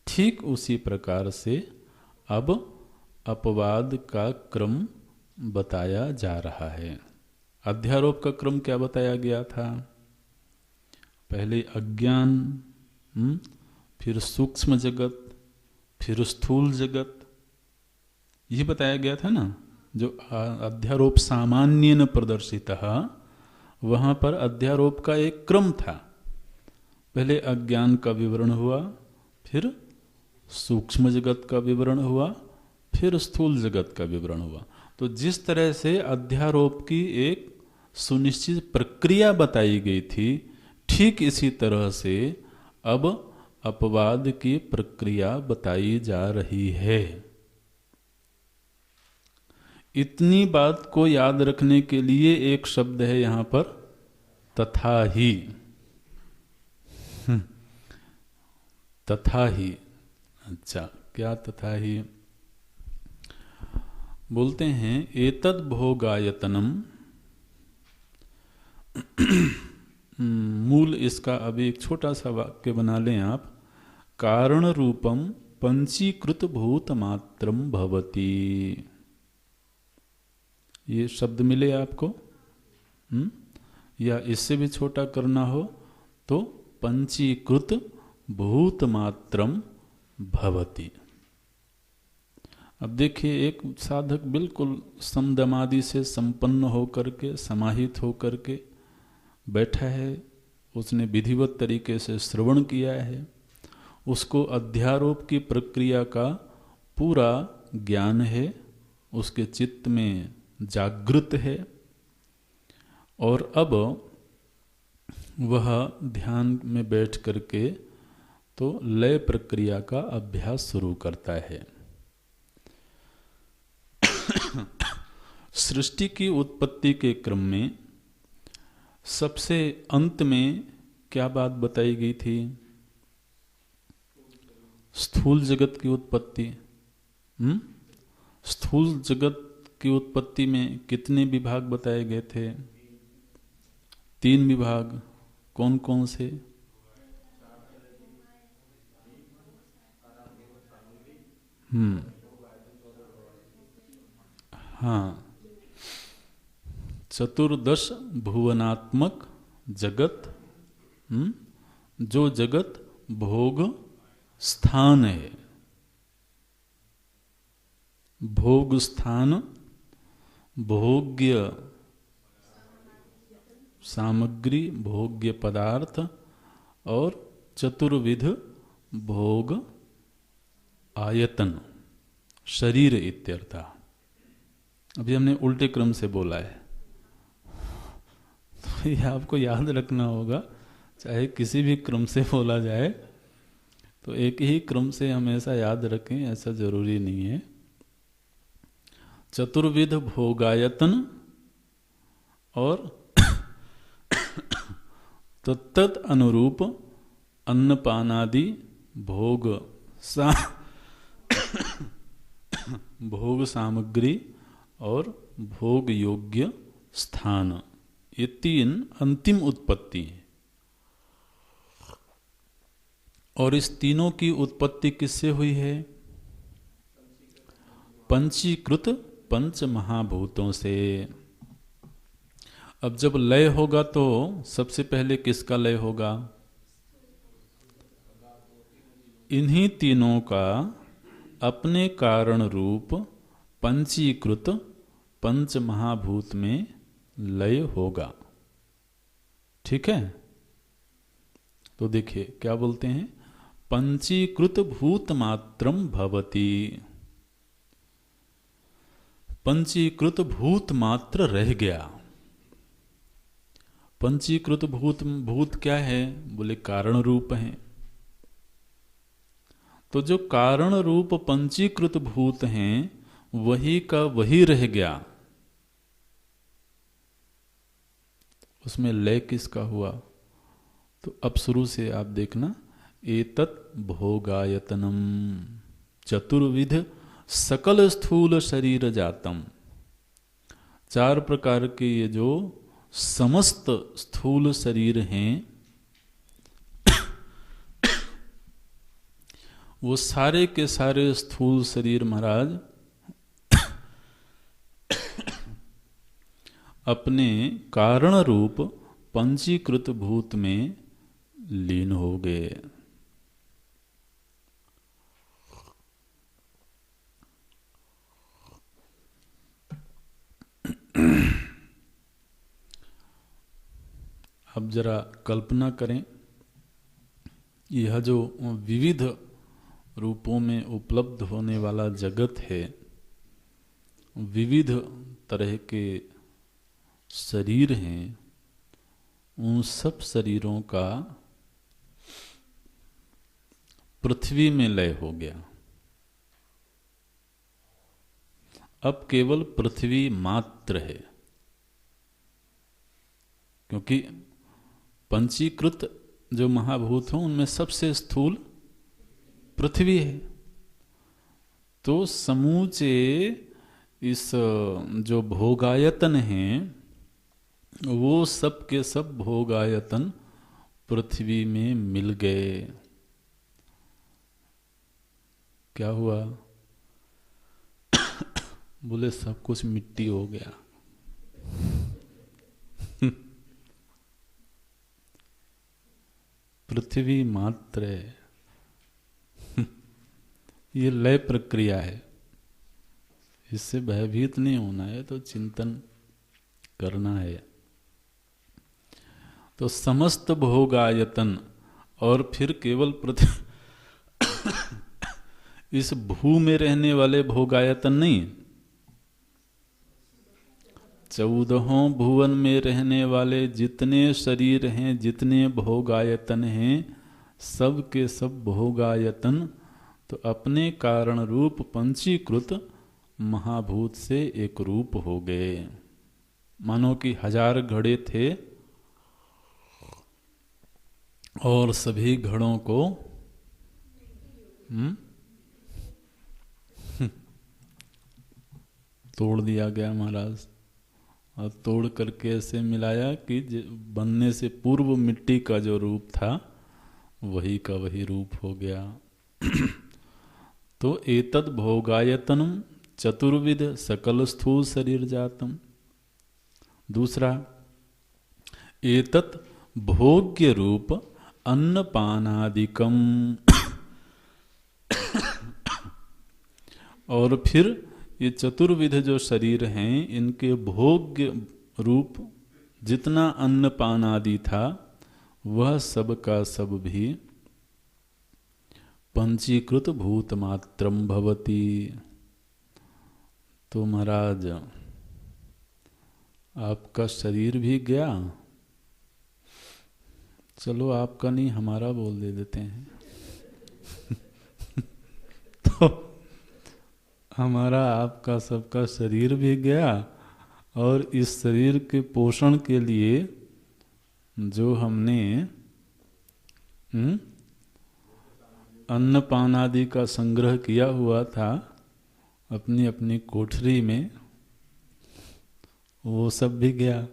ठीक उसी प्रकार से अब अपवाद का क्रम बताया जा रहा है। अध्यारोप का क्रम क्या बताया गया था? पहले अज्ञान, फिर सूक्ष्म जगत, फिर स्थूल जगत, ये बताया गया था ना। जो अध्यारोप सामान्य न प्रदर्शित, वहाँ पर अध्यारोप का एक क्रम था। पहले अज्ञान का विवरण हुआ, फिर सूक्ष्म जगत का विवरण हुआ, फिर स्थूल जगत का विवरण हुआ। तो जिस तरह से अध्यारोप की एक सुनिश्चित प्रक्रिया बताई गई थी, ठीक इसी तरह से अब अपवाद की प्रक्रिया बताई जा रही है। इतनी बात को याद रखने के लिए एक शब्द है यहां पर, तथा ही। तथा ही, अच्छा, क्या तथा ही? बोलते हैं एतद भोगायतनम। मूल इसका अभी एक छोटा सा वाक्य बना लें आप। कारण रूपम पंचीकृत भूत मात्रम भवति। ये शब्द मिले आपको? या इससे भी छोटा करना हो तो पंचीकृत भूत मात्रम भवति। अब देखिए, एक साधक बिल्कुल समदमादि से संपन्न होकर के, समाहित होकर के बैठा है, उसने विधिवत तरीके से श्रवण किया है, उसको अध्यारोप की प्रक्रिया का पूरा ज्ञान है, उसके चित्त में जागृत है, और अब वह ध्यान में बैठ करके तो लय प्रक्रिया का अभ्यास शुरू करता है। सृष्टि की उत्पत्ति के क्रम में सबसे अंत में क्या बात बताई गई थी? स्थूल जगत की उत्पत्ति। स्थूल जगत की उत्पत्ति में कितने विभाग बताए गए थे? 3 विभाग। कौन कौन से? हाँ, चतुर्दश भुवनात्मक जगत, जो जगत भोग स्थान है। भोग स्थान, भोग्य सामग्री, भोग्य पदार्थ, और चतुर्विध भोग आयतन, शरीर इत्यर्थ। अभी हमने उल्टे क्रम से बोला है, तो ये आपको याद रखना होगा। चाहे किसी भी क्रम से बोला जाए तो एक ही क्रम से हमेशा याद रखें, ऐसा जरूरी नहीं है। चतुर्विध भोगायतन और तत्त अनुरूप अन्नपानादि भोग भोग सामग्री और भोग योग्य स्थान, ये 3 अंतिम उत्पत्ति है। और इस तीनों की उत्पत्ति किससे हुई है? पंचीकृत पंच महाभूतों से। अब जब लय होगा तो सबसे पहले किसका लय होगा? इन्हीं तीनों का अपने कारण रूप पंचीकृत पंच महाभूत में लय होगा। ठीक है, तो देखिए क्या बोलते हैं, पंचीकृत भूत मात्रम भवति। पंचीकृत भूत मात्र रह गया। पंचीकृत भूत क्या है? बोले कारण रूप है। तो जो कारण रूप पंचीकृत भूत हैं वही का वही रह गया। उसमें लय किसका हुआ? तो अब शुरू से आप देखना, एतत् भोगायतनम चतुर्विध सकल स्थूल शरीर जातम। चार प्रकार के ये जो समस्त स्थूल शरीर हैं वो सारे के सारे स्थूल शरीर महाराज अपने कारण रूप पंचीकृत भूत में लीन हो गए। अब जरा कल्पना करें, यह जो विविध रूपों में उपलब्ध होने वाला जगत है, विविध तरह के शरीर हैं, उन सब शरीरों का पृथ्वी में लय हो गया। अब केवल पृथ्वी मात्र है, क्योंकि पंचीकृत जो महाभूत हैं उनमें सबसे स्थूल पृथ्वी है। तो समूचे इस जो भोगायतन हैं वो सब के सब भोगायतन पृथ्वी में मिल गए। क्या हुआ? बोले सब कुछ मिट्टी हो गया। पृथ्वी मात्र है। ये लय प्रक्रिया है, इससे भयभीत नहीं होना है, तो चिंतन करना है। तो समस्त भोगायतन और फिर केवल पृथ्वी इस भू में रहने वाले भोगायतन नहीं, 14 भुवन में रहने वाले जितने शरीर हैं, जितने भोगायतन हैं, सब के सब भोगायतन तो अपने कारण रूप पंचीकृत महाभूत से एक रूप हो गए। मानो कि 1000 घड़े थे और सभी घड़ों को तोड़ दिया गया महाराज, और तोड़ करके ऐसे मिलाया कि बनने से पूर्व मिट्टी का जो रूप था वही का वही रूप हो गया। तो एतद् भोगायतनम चतुर्विध सकल स्थूल शरीर जातम। दूसरा, एतत् भोग्य रूप अन्नपानादिकम। और फिर ये चतुर्विध जो शरीर हैं, इनके भोग्य रूप जितना अन्नपान आदि था वह सब का सब भी पंचीकृत भूत मात्रम भवति। तो महाराज आपका शरीर भी गया, चलो आपका नहीं हमारा बोल दे देते हैं। तो हमारा आपका सबका शरीर भी गया, और इस शरीर के पोषण के लिए जो हमने अन्नपान आदि का संग्रह किया हुआ था अपनी अपनी कोठरी में, वो सब भी गया।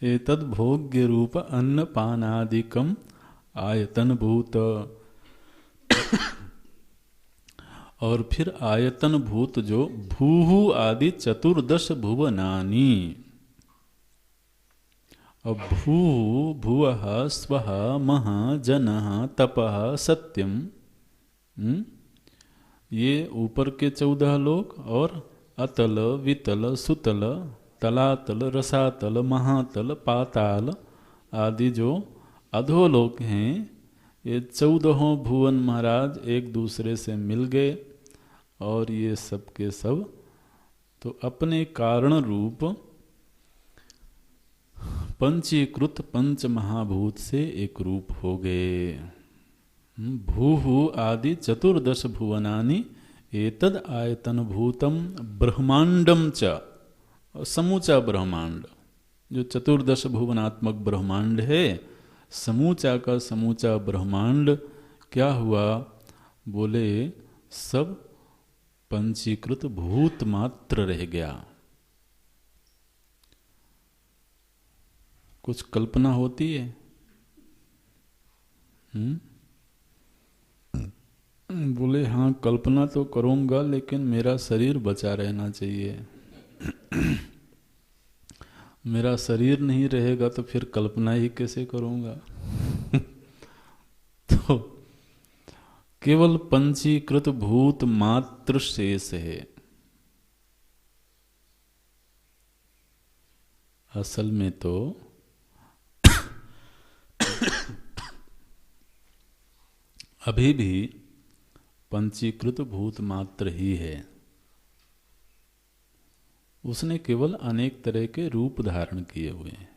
एतद् भोग्य रूप अन्नपानादिकम आयतन भूत, और फिर आयतन भूत जो भूहु आदि चतुर्दश भुवनानि। अब भू भुवः स्वः मह जनः तपः सत्यम, ये ऊपर के 14 लोक, और अतल वितल सुतल तलातल रसातल महातल पाताल आदि जो अधोलोक हैं, ये 14 भुवन महाराज एक दूसरे से मिल गए, और ये सब के सब तो अपने कारण रूप पंचीकृत पंच महाभूत से एक रूप हो गए। भूहु आदि चतुर्दश भुवनानि एतद आयतन भूतम ब्रह्मांडम च, समूचा ब्रह्मांड जो चतुर्दश भुवनात्मक ब्रह्मांड है, समूचा का समूचा ब्रह्मांड क्या हुआ? बोले सब पंचीकृत भूत मात्र रह गया। कुछ कल्पना होती है? बोले हाँ कल्पना तो करूँगा, लेकिन मेरा शरीर बचा रहना चाहिए। मेरा शरीर नहीं रहेगा तो फिर कल्पना ही कैसे करूँगा? तो केवल पंचीकृत भूत मात्र शेष है। असल में तो अभी भी पंचीकृत भूत मात्र ही है। उसने केवल अनेक तरह के रूप धारण किए हुए हैं।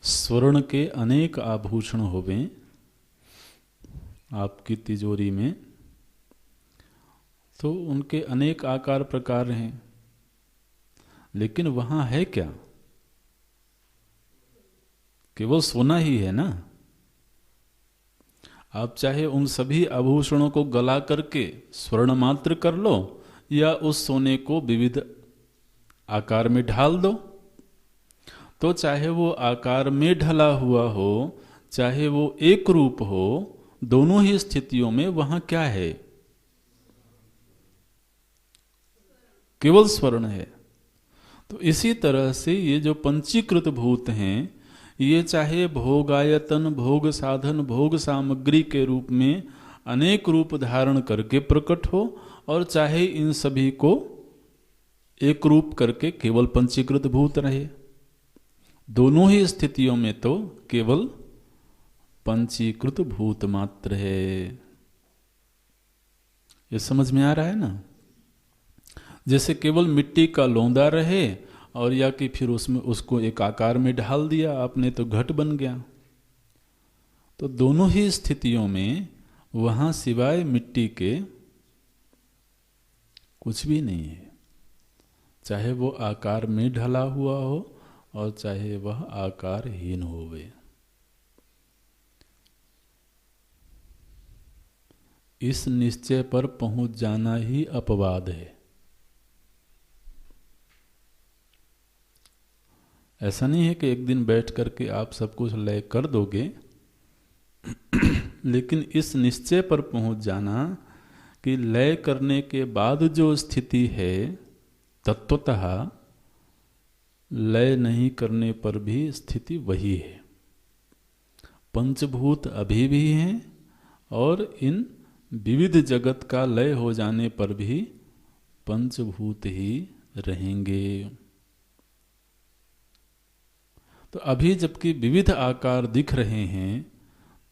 स्वर्ण के अनेक आभूषण होवे आपकी तिजोरी में, तो उनके अनेक आकार प्रकार हैं, लेकिन वहां है क्या? केवल सोना ही है ना। आप चाहे उन सभी आभूषणों को गला करके स्वर्ण मात्र कर लो, या उस सोने को विविध आकार में ढाल दो, तो चाहे वो आकार में ढला हुआ हो, चाहे वो एक रूप हो, दोनों ही स्थितियों में वहां क्या है? केवल स्वर्ण है। तो इसी तरह से ये जो पंचीकृत भूत हैं, ये चाहे भोगायतन, भोग साधन, भोग सामग्री के रूप में अनेक रूप धारण करके प्रकट हो, और चाहे इन सभी को एक रूप करके केवल पंचीकृत भूत रहे, दोनों ही स्थितियों में तो केवल पंचीकृत भूत मात्र है। ये समझ में आ रहा है ना? जैसे केवल मिट्टी का लौंदा रहे, और या कि फिर उसमें उसको एक आकार में ढाल दिया आपने तो घट बन गया। तो दोनों ही स्थितियों में वहां सिवाय मिट्टी के कुछ भी नहीं है, चाहे वो आकार में ढला हुआ हो और चाहे वह आकारहीन होवे। इस निश्चय पर पहुंच जाना ही अपवाद है। ऐसा नहीं है कि एक दिन बैठ करके आप सब कुछ लय कर दोगे, लेकिन इस निश्चय पर पहुंच जाना कि लय करने के बाद जो स्थिति है, तत्वतः लय नहीं करने पर भी स्थिति वही है। पंचभूत अभी भी हैं, और इन विविध जगत का लय हो जाने पर भी पंचभूत ही रहेंगे। तो अभी जबकि विविध आकार दिख रहे हैं,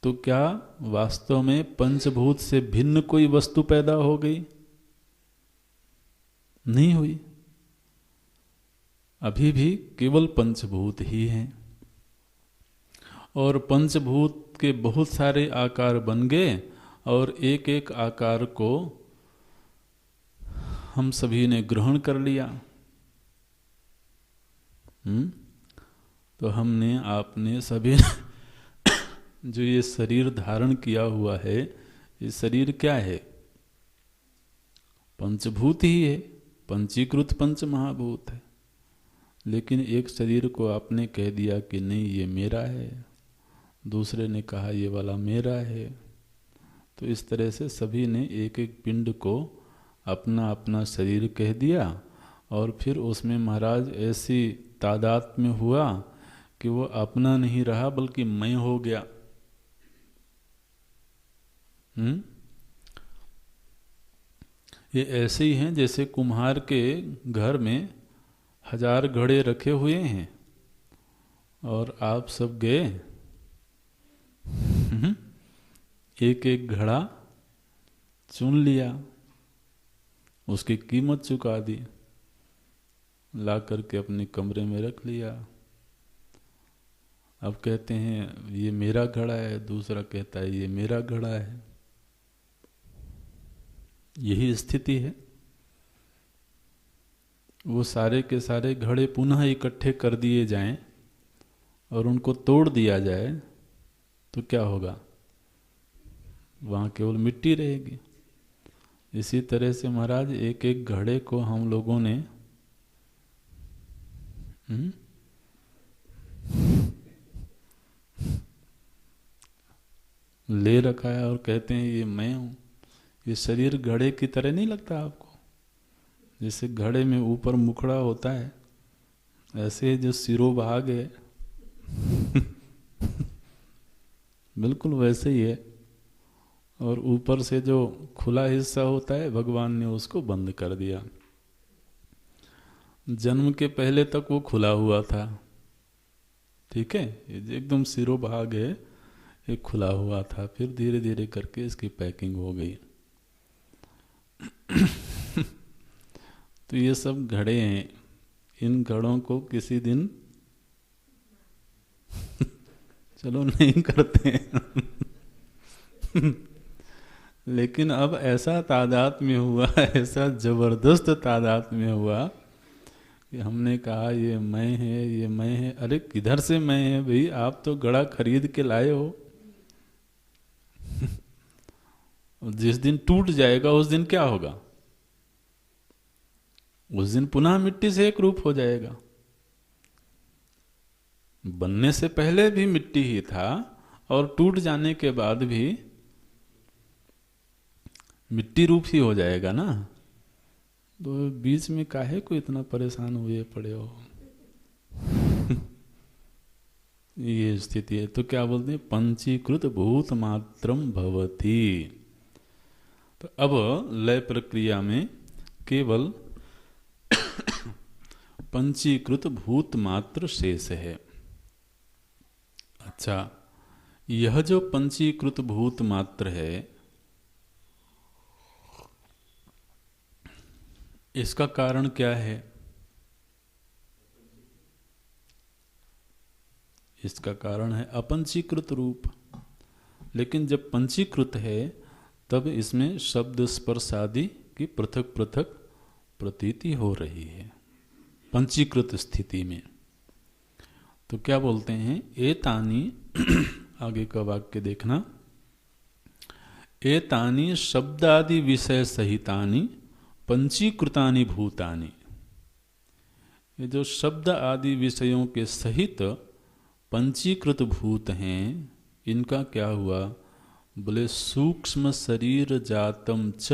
तो क्या वास्तव में पंचभूत से भिन्न कोई वस्तु पैदा हो गई? नहीं हुई। अभी भी केवल पंचभूत ही हैं, और पंचभूत के बहुत सारे आकार बन गए, और एक एक आकार को हम सभी ने ग्रहण कर लिया। तो हमने, आपने, सभी जो ये शरीर धारण किया हुआ है, ये शरीर क्या है? पंचभूत ही है, पंचीकृत पंच महाभूत है। लेकिन एक शरीर को आपने कह दिया कि नहीं ये मेरा है, दूसरे ने कहा ये वाला मेरा है। तो इस तरह से सभी ने एक एक पिंड को अपना अपना शरीर कह दिया, और फिर उसमें महाराज ऐसी तादाद में हुआ कि वो अपना नहीं रहा बल्कि मैं हो गया। ये ऐसे ही हैं जैसे कुम्हार के घर में 1000 घड़े रखे हुए हैं और आप सब गए, एक एक घड़ा चुन लिया, उसकी कीमत चुका दी, ला करके अपने कमरे में रख लिया। अब कहते हैं ये मेरा घड़ा है, दूसरा कहता है ये मेरा घड़ा है। यही स्थिति है। वो सारे के सारे घड़े पुनः इकट्ठे कर दिए जाएं और उनको तोड़ दिया जाए तो क्या होगा? वहाँ केवल मिट्टी रहेगी। इसी तरह से महाराज एक एक घड़े को हम लोगों ने ले रखा है और कहते हैं ये मैं हूँ। ये शरीर घड़े की तरह नहीं लगता आपको? जैसे घड़े में ऊपर मुखड़ा होता है, ऐसे जो सिरों भाग है बिल्कुल वैसे ही है। और ऊपर से जो खुला हिस्सा होता है भगवान ने उसको बंद कर दिया। जन्म के पहले तक वो खुला हुआ था, ठीक है, ये एकदम सिरों भाग है, ये खुला हुआ था। फिर धीरे धीरे करके इसकी पैकिंग हो गई। तो ये सब घड़े हैं। इन घड़ों को किसी दिन चलो नहीं करते लेकिन अब ऐसा तादाद में हुआ, ऐसा जबरदस्त तादाद में हुआ कि हमने कहा ये मैं है, ये मैं है। अरे किधर से मैं है भाई? आप तो घड़ा खरीद के लाए हो। जिस दिन टूट जाएगा उस दिन क्या होगा? उस दिन पुनः मिट्टी से एक रूप हो जाएगा। बनने से पहले भी मिट्टी ही था और टूट जाने के बाद भी मिट्टी रूप ही हो जाएगा ना। तो बीच में काहे को इतना परेशान हुए पड़े हो? ये स्थिति है। तो क्या बोलते हैं? पंचीकृत भूत मात्रम भवति। तो अब लय प्रक्रिया में केवल पंचीकृत भूत मात्र शेष है। अच्छा, यह जो पंचीकृत भूत मात्र है, इसका कारण क्या है? इसका कारण है अपंचीकृत रूप। लेकिन जब पंचीकृत है तब इसमें शब्द स्पर्श आदि की पृथक पृथक प्रतीति हो रही है पंचीकृत स्थिति में। तो क्या बोलते हैं? एतानी आगे का वाक्य देखना, एतानी शब्दादि विषय सहितानि पंचीकृतानि भूतानि। ये जो शब्द आदि विषयों के सहित पंचीकृत भूत हैं, इनका क्या हुआ? बोले सूक्ष्म शरीर जातम च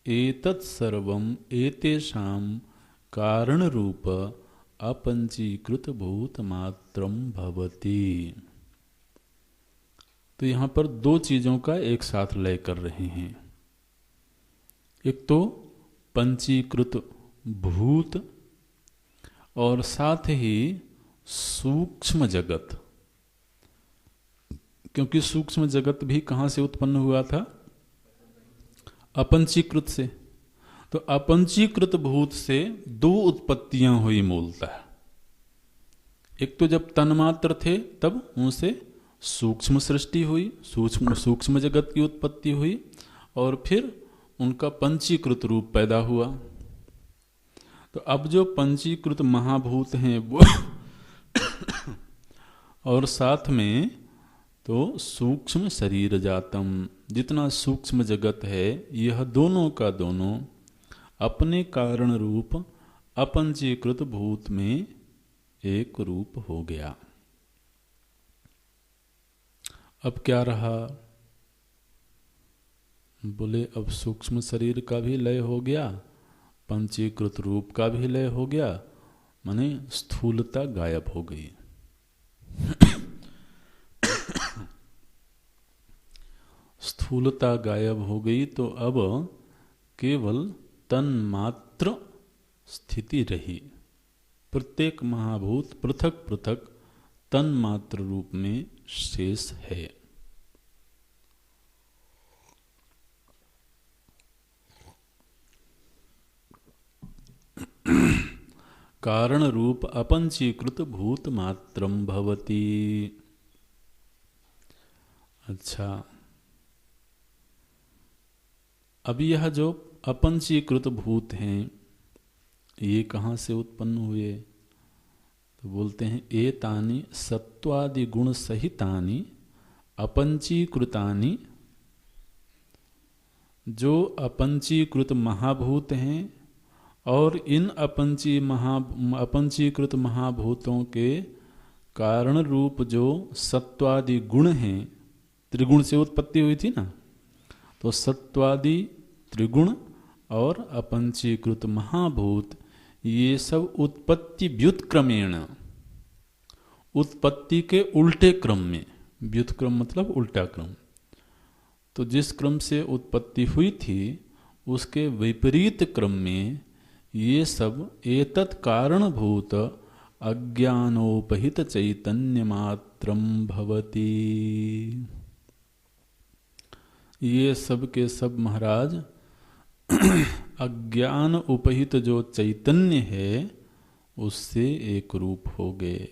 एतत् सर्वम एतेषाम कारण रूप अपंचीकृत भूत मात्रम भवति। तो यहां पर दो चीजों का एक साथ लय कर रहे हैं। एक तो पंचीकृत भूत और साथ ही सूक्ष्म जगत। क्योंकि सूक्ष्म जगत भी कहां से उत्पन्न हुआ था? अपंचीकृत से। तो अपंचीकृत भूत से दो उत्पत्तियां हुई मूलतः। एक तो जब तन्मात्र थे तब उनसे सूक्ष्म सृष्टि हुई, सूक्ष्म जगत की उत्पत्ति हुई, और फिर उनका पंचीकृत रूप पैदा हुआ। तो अब जो पंचीकृत महाभूत हैं वो और साथ में तो सूक्ष्म शरीर जातम, जितना सूक्ष्म जगत है, यह दोनों का दोनों अपने कारण रूप अपंचीकृत भूत में एक रूप हो गया। अब क्या रहा? बोले अब सूक्ष्म शरीर का भी लय हो गया, पंचीकृत रूप का भी लय हो गया, माने स्थूलता गायब हो गई। स्थूलता गायब हो गई तो अब केवल तन्मात्र स्थिति रही। प्रत्येक महाभूत पृथक पृथक तन्मात्र रूप में शेष है। कारण रूप अपंचीकृत भूत मात्रम भवति। अच्छा, अब यह जो अपंचीकृत भूत हैं ये कहाँ से उत्पन्न हुए? तो बोलते हैं एतानि सत्वादि गुण सहितानि अपंचीकृतानि। जो अपंचीकृत महाभूत हैं और इन अपंचीकृत महाभूतों के कारण रूप जो सत्वादि गुण हैं, त्रिगुण से उत्पत्ति हुई थी ना, तो सत्वादि त्रिगुण और अपंचीकृत महाभूत ये सब उत्पत्ति व्युत्क्रमेण, उत्पत्ति के उल्टे क्रम में, व्युत्क्रम मतलब उल्टा क्रम, तो जिस क्रम से उत्पत्ति हुई थी उसके विपरीत क्रम में ये सब एतत् कारणभूत अज्ञानोपहित चैतन्य मात्रम भवति। ये सब के सब महाराज अज्ञान उपहित जो चैतन्य है उससे एक रूप हो गए।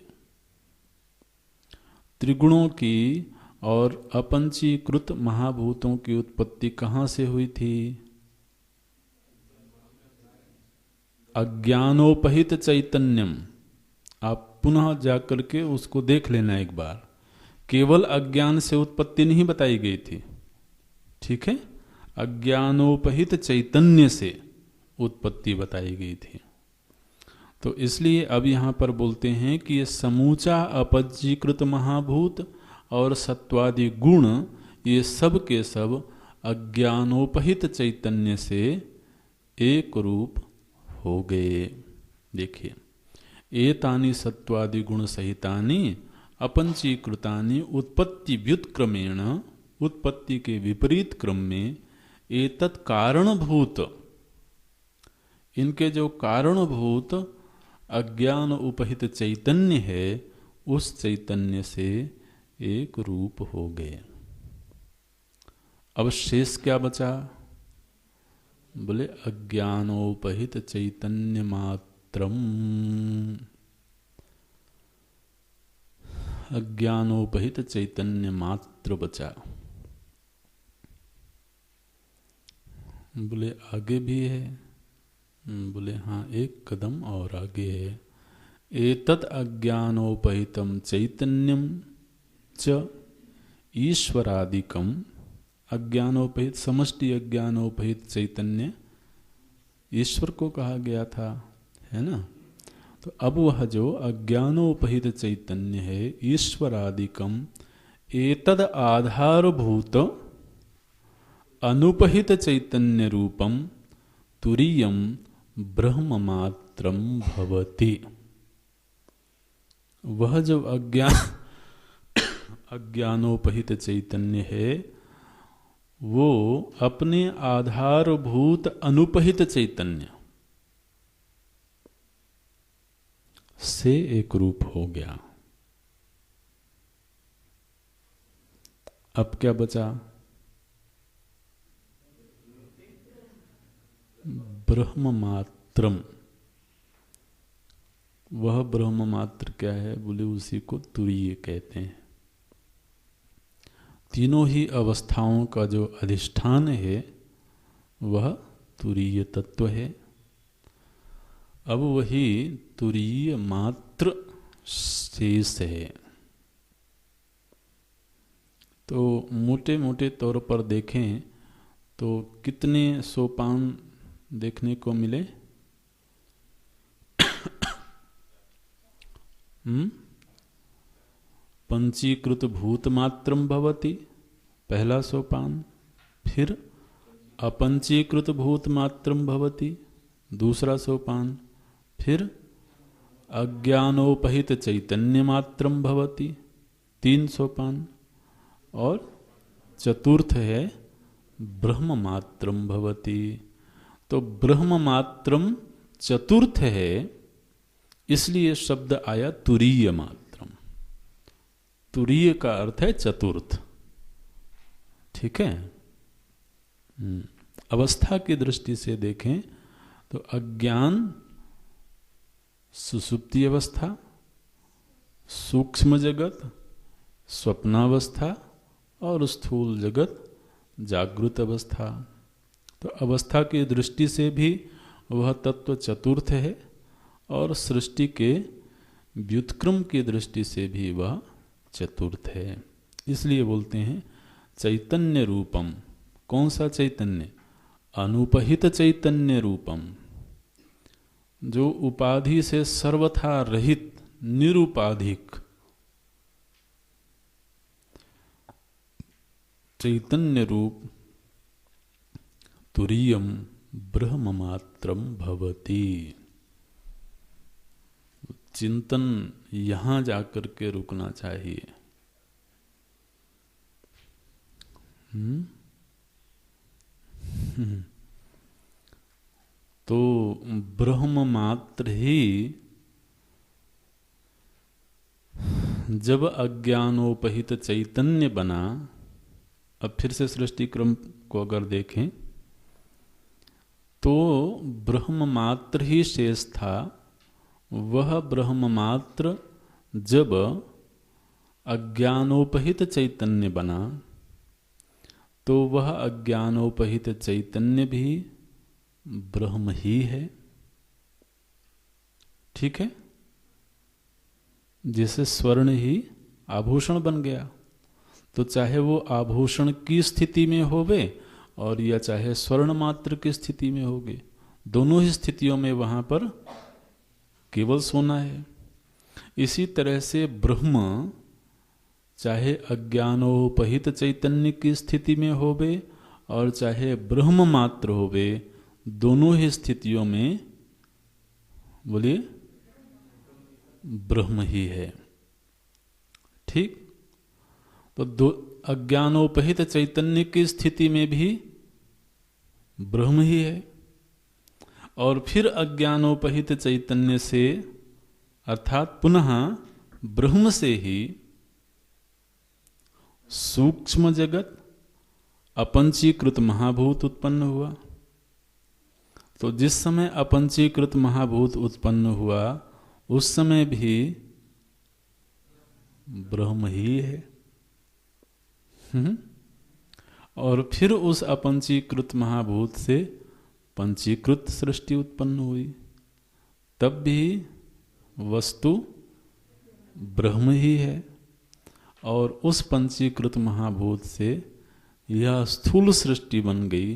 त्रिगुणों की और अपंचीकृत महाभूतों की उत्पत्ति कहाँ से हुई थी? अज्ञानोपहित चैतन्यम। आप पुनः जाकर के उसको देख लेना एक बार। केवल अज्ञान से उत्पत्ति नहीं बताई गई थी, ठीक है? अज्ञानोपहित चैतन्य से उत्पत्ति बताई गई थी। तो इसलिए अब यहाँ पर बोलते हैं कि ये समूचा अपंचीकृत महाभूत और सत्वादि गुण ये सब के सब अज्ञानोपहित चैतन्य से एक रूप हो गए। देखिए, एतानि सत्वादि गुण सहितानि अपंचीकृतानि उत्पत्ति व्युत्क्रमेण, उत्पत्ति के विपरीत क्रम में, एतत् कारणभूत, इनके जो कारणभूत अज्ञान उपहित चैतन्य है उस चैतन्य से एक रूप हो गए। अब शेष क्या बचा? बोले अज्ञानोपहित चैतन्य मात्रम, अज्ञानोपहित चैतन्य मात्र बचा। बोले आगे भी है? बोले हाँ, एक कदम और आगे है। एतत् अज्ञानोपहितम चैतन्यम च ईश्वरादिकम। अज्ञानोपहित, समष्टि अज्ञानोपहित चैतन्य ईश्वर को कहा गया था, है ना? तो अब वह जो अज्ञानोपहित चैतन्य है ईश्वरादिकम, एतद आधारभूत अनुपहित चैतन्य रूपम तुरीयम ब्रह्म मात्रम भवति। वह जो अज्ञानोपहित चैतन्य है वो अपने आधारभूत अनुपहित चैतन्य से एक रूप हो गया। अब क्या बचा? ब्रह्म मात्रम। वह ब्रह्म मात्र क्या है? बोले उसी को तुरीय कहते हैं। तीनों ही अवस्थाओं का जो अधिष्ठान है वह तुरीय तत्व है। अब वही तुरीय मात्र शेष है। तो मोटे मोटे तौर पर देखें तो कितने सोपान देखने को मिले? पंचीकृत भूत मात्रम भवति, पहला सोपान। फिर अपंचीकृत भूत मात्रम भवति, दूसरा सोपान। फिर अज्ञानोपहित चैतन्य मात्रम भवति, 3 सोपान। और चतुर्थ है ब्रह्म मात्रम भवति। तो ब्रह्म मात्रम चतुर्थ है, इसलिए शब्द आया तुरीय मात्रम। तुरीय का अर्थ है चतुर्थ। ठीक है। अवस्था की दृष्टि से देखें तो अज्ञान सुसुप्ति अवस्था, सूक्ष्म जगत स्वप्नावस्था और स्थूल जगत जागृत अवस्था। तो अवस्था की दृष्टि से भी वह तत्व चतुर्थ है और सृष्टि के व्युत्क्रम की दृष्टि से भी वह चतुर्थ है। इसलिए बोलते हैं चैतन्य रूपम। कौन सा चैतन्य? अनुपहित चैतन्य रूपम, जो उपाधि से सर्वथा रहित निरुपाधिक चैतन्य रूप तुरीयम ब्रह्म मात्रम भवति। चिंतन यहां जाकर के रुकना चाहिए। तो ब्रह्म मात्र ही जब अज्ञानोपहित चैतन्य बना। अब फिर से सृष्टि क्रम को अगर देखें तो ब्रह्म मात्र ही शेष था। वह ब्रह्म मात्र जब अज्ञानोपहित चैतन्य बना तो वह अज्ञानोपहित चैतन्य भी ब्रह्म ही है। ठीक है। जैसे स्वर्ण ही आभूषण बन गया, तो चाहे वो आभूषण की स्थिति में होवे और या चाहे स्वर्ण मात्र की स्थिति में होगे, दोनों ही स्थितियों में वहां पर केवल सोना है। इसी तरह से ब्रह्म चाहे अज्ञानोपहित चैतन्य की स्थिति में होवे और चाहे ब्रह्म मात्र होवे, दोनों ही स्थितियों में बोलिए ब्रह्म ही है। ठीक। तो दो अज्ञानोपहित चैतन्य की स्थिति में भी ब्रह्म ही है और फिर अज्ञानोपहित चैतन्य से अर्थात पुनः ब्रह्म से ही सूक्ष्म जगत अपंचीकृत महाभूत उत्पन्न हुआ। तो जिस समय अपंचीकृत महाभूत उत्पन्न हुआ उस समय भी ब्रह्म ही है। और फिर उस अपंचीकृत महाभूत से पंचीकृत सृष्टि उत्पन्न हुई, तब भी वस्तु ब्रह्म ही है। और उस पंचीकृत महाभूत से यह स्थूल सृष्टि बन गई,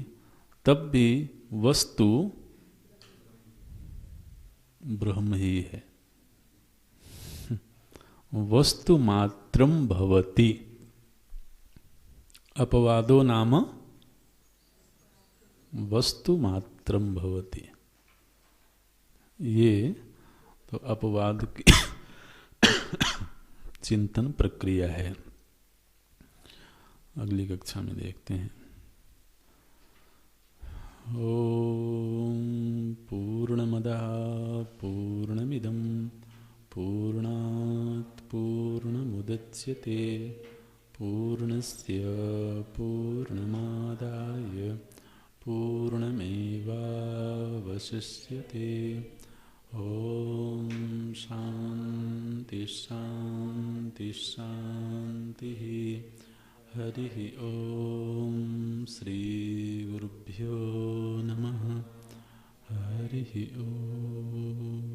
तब भी वस्तु ब्रह्म ही है। वस्तु मात्रम भवति। अपवादो नाम वस्तु मात्रम भवति। ये तो अपवाद की चिंतन प्रक्रिया है। अगली कक्षा में देखते हैं। ओम पूर्णमदः पूर्णमिदं पूर्णात् पूर्णमुदच्यते पूर्णस्य पूर्णमादाय पूर्णमेवावशिष्यते। ओम शांति शांति शांति। हरि ओम श्री गुरुभ्यो नमः। हरि ओम।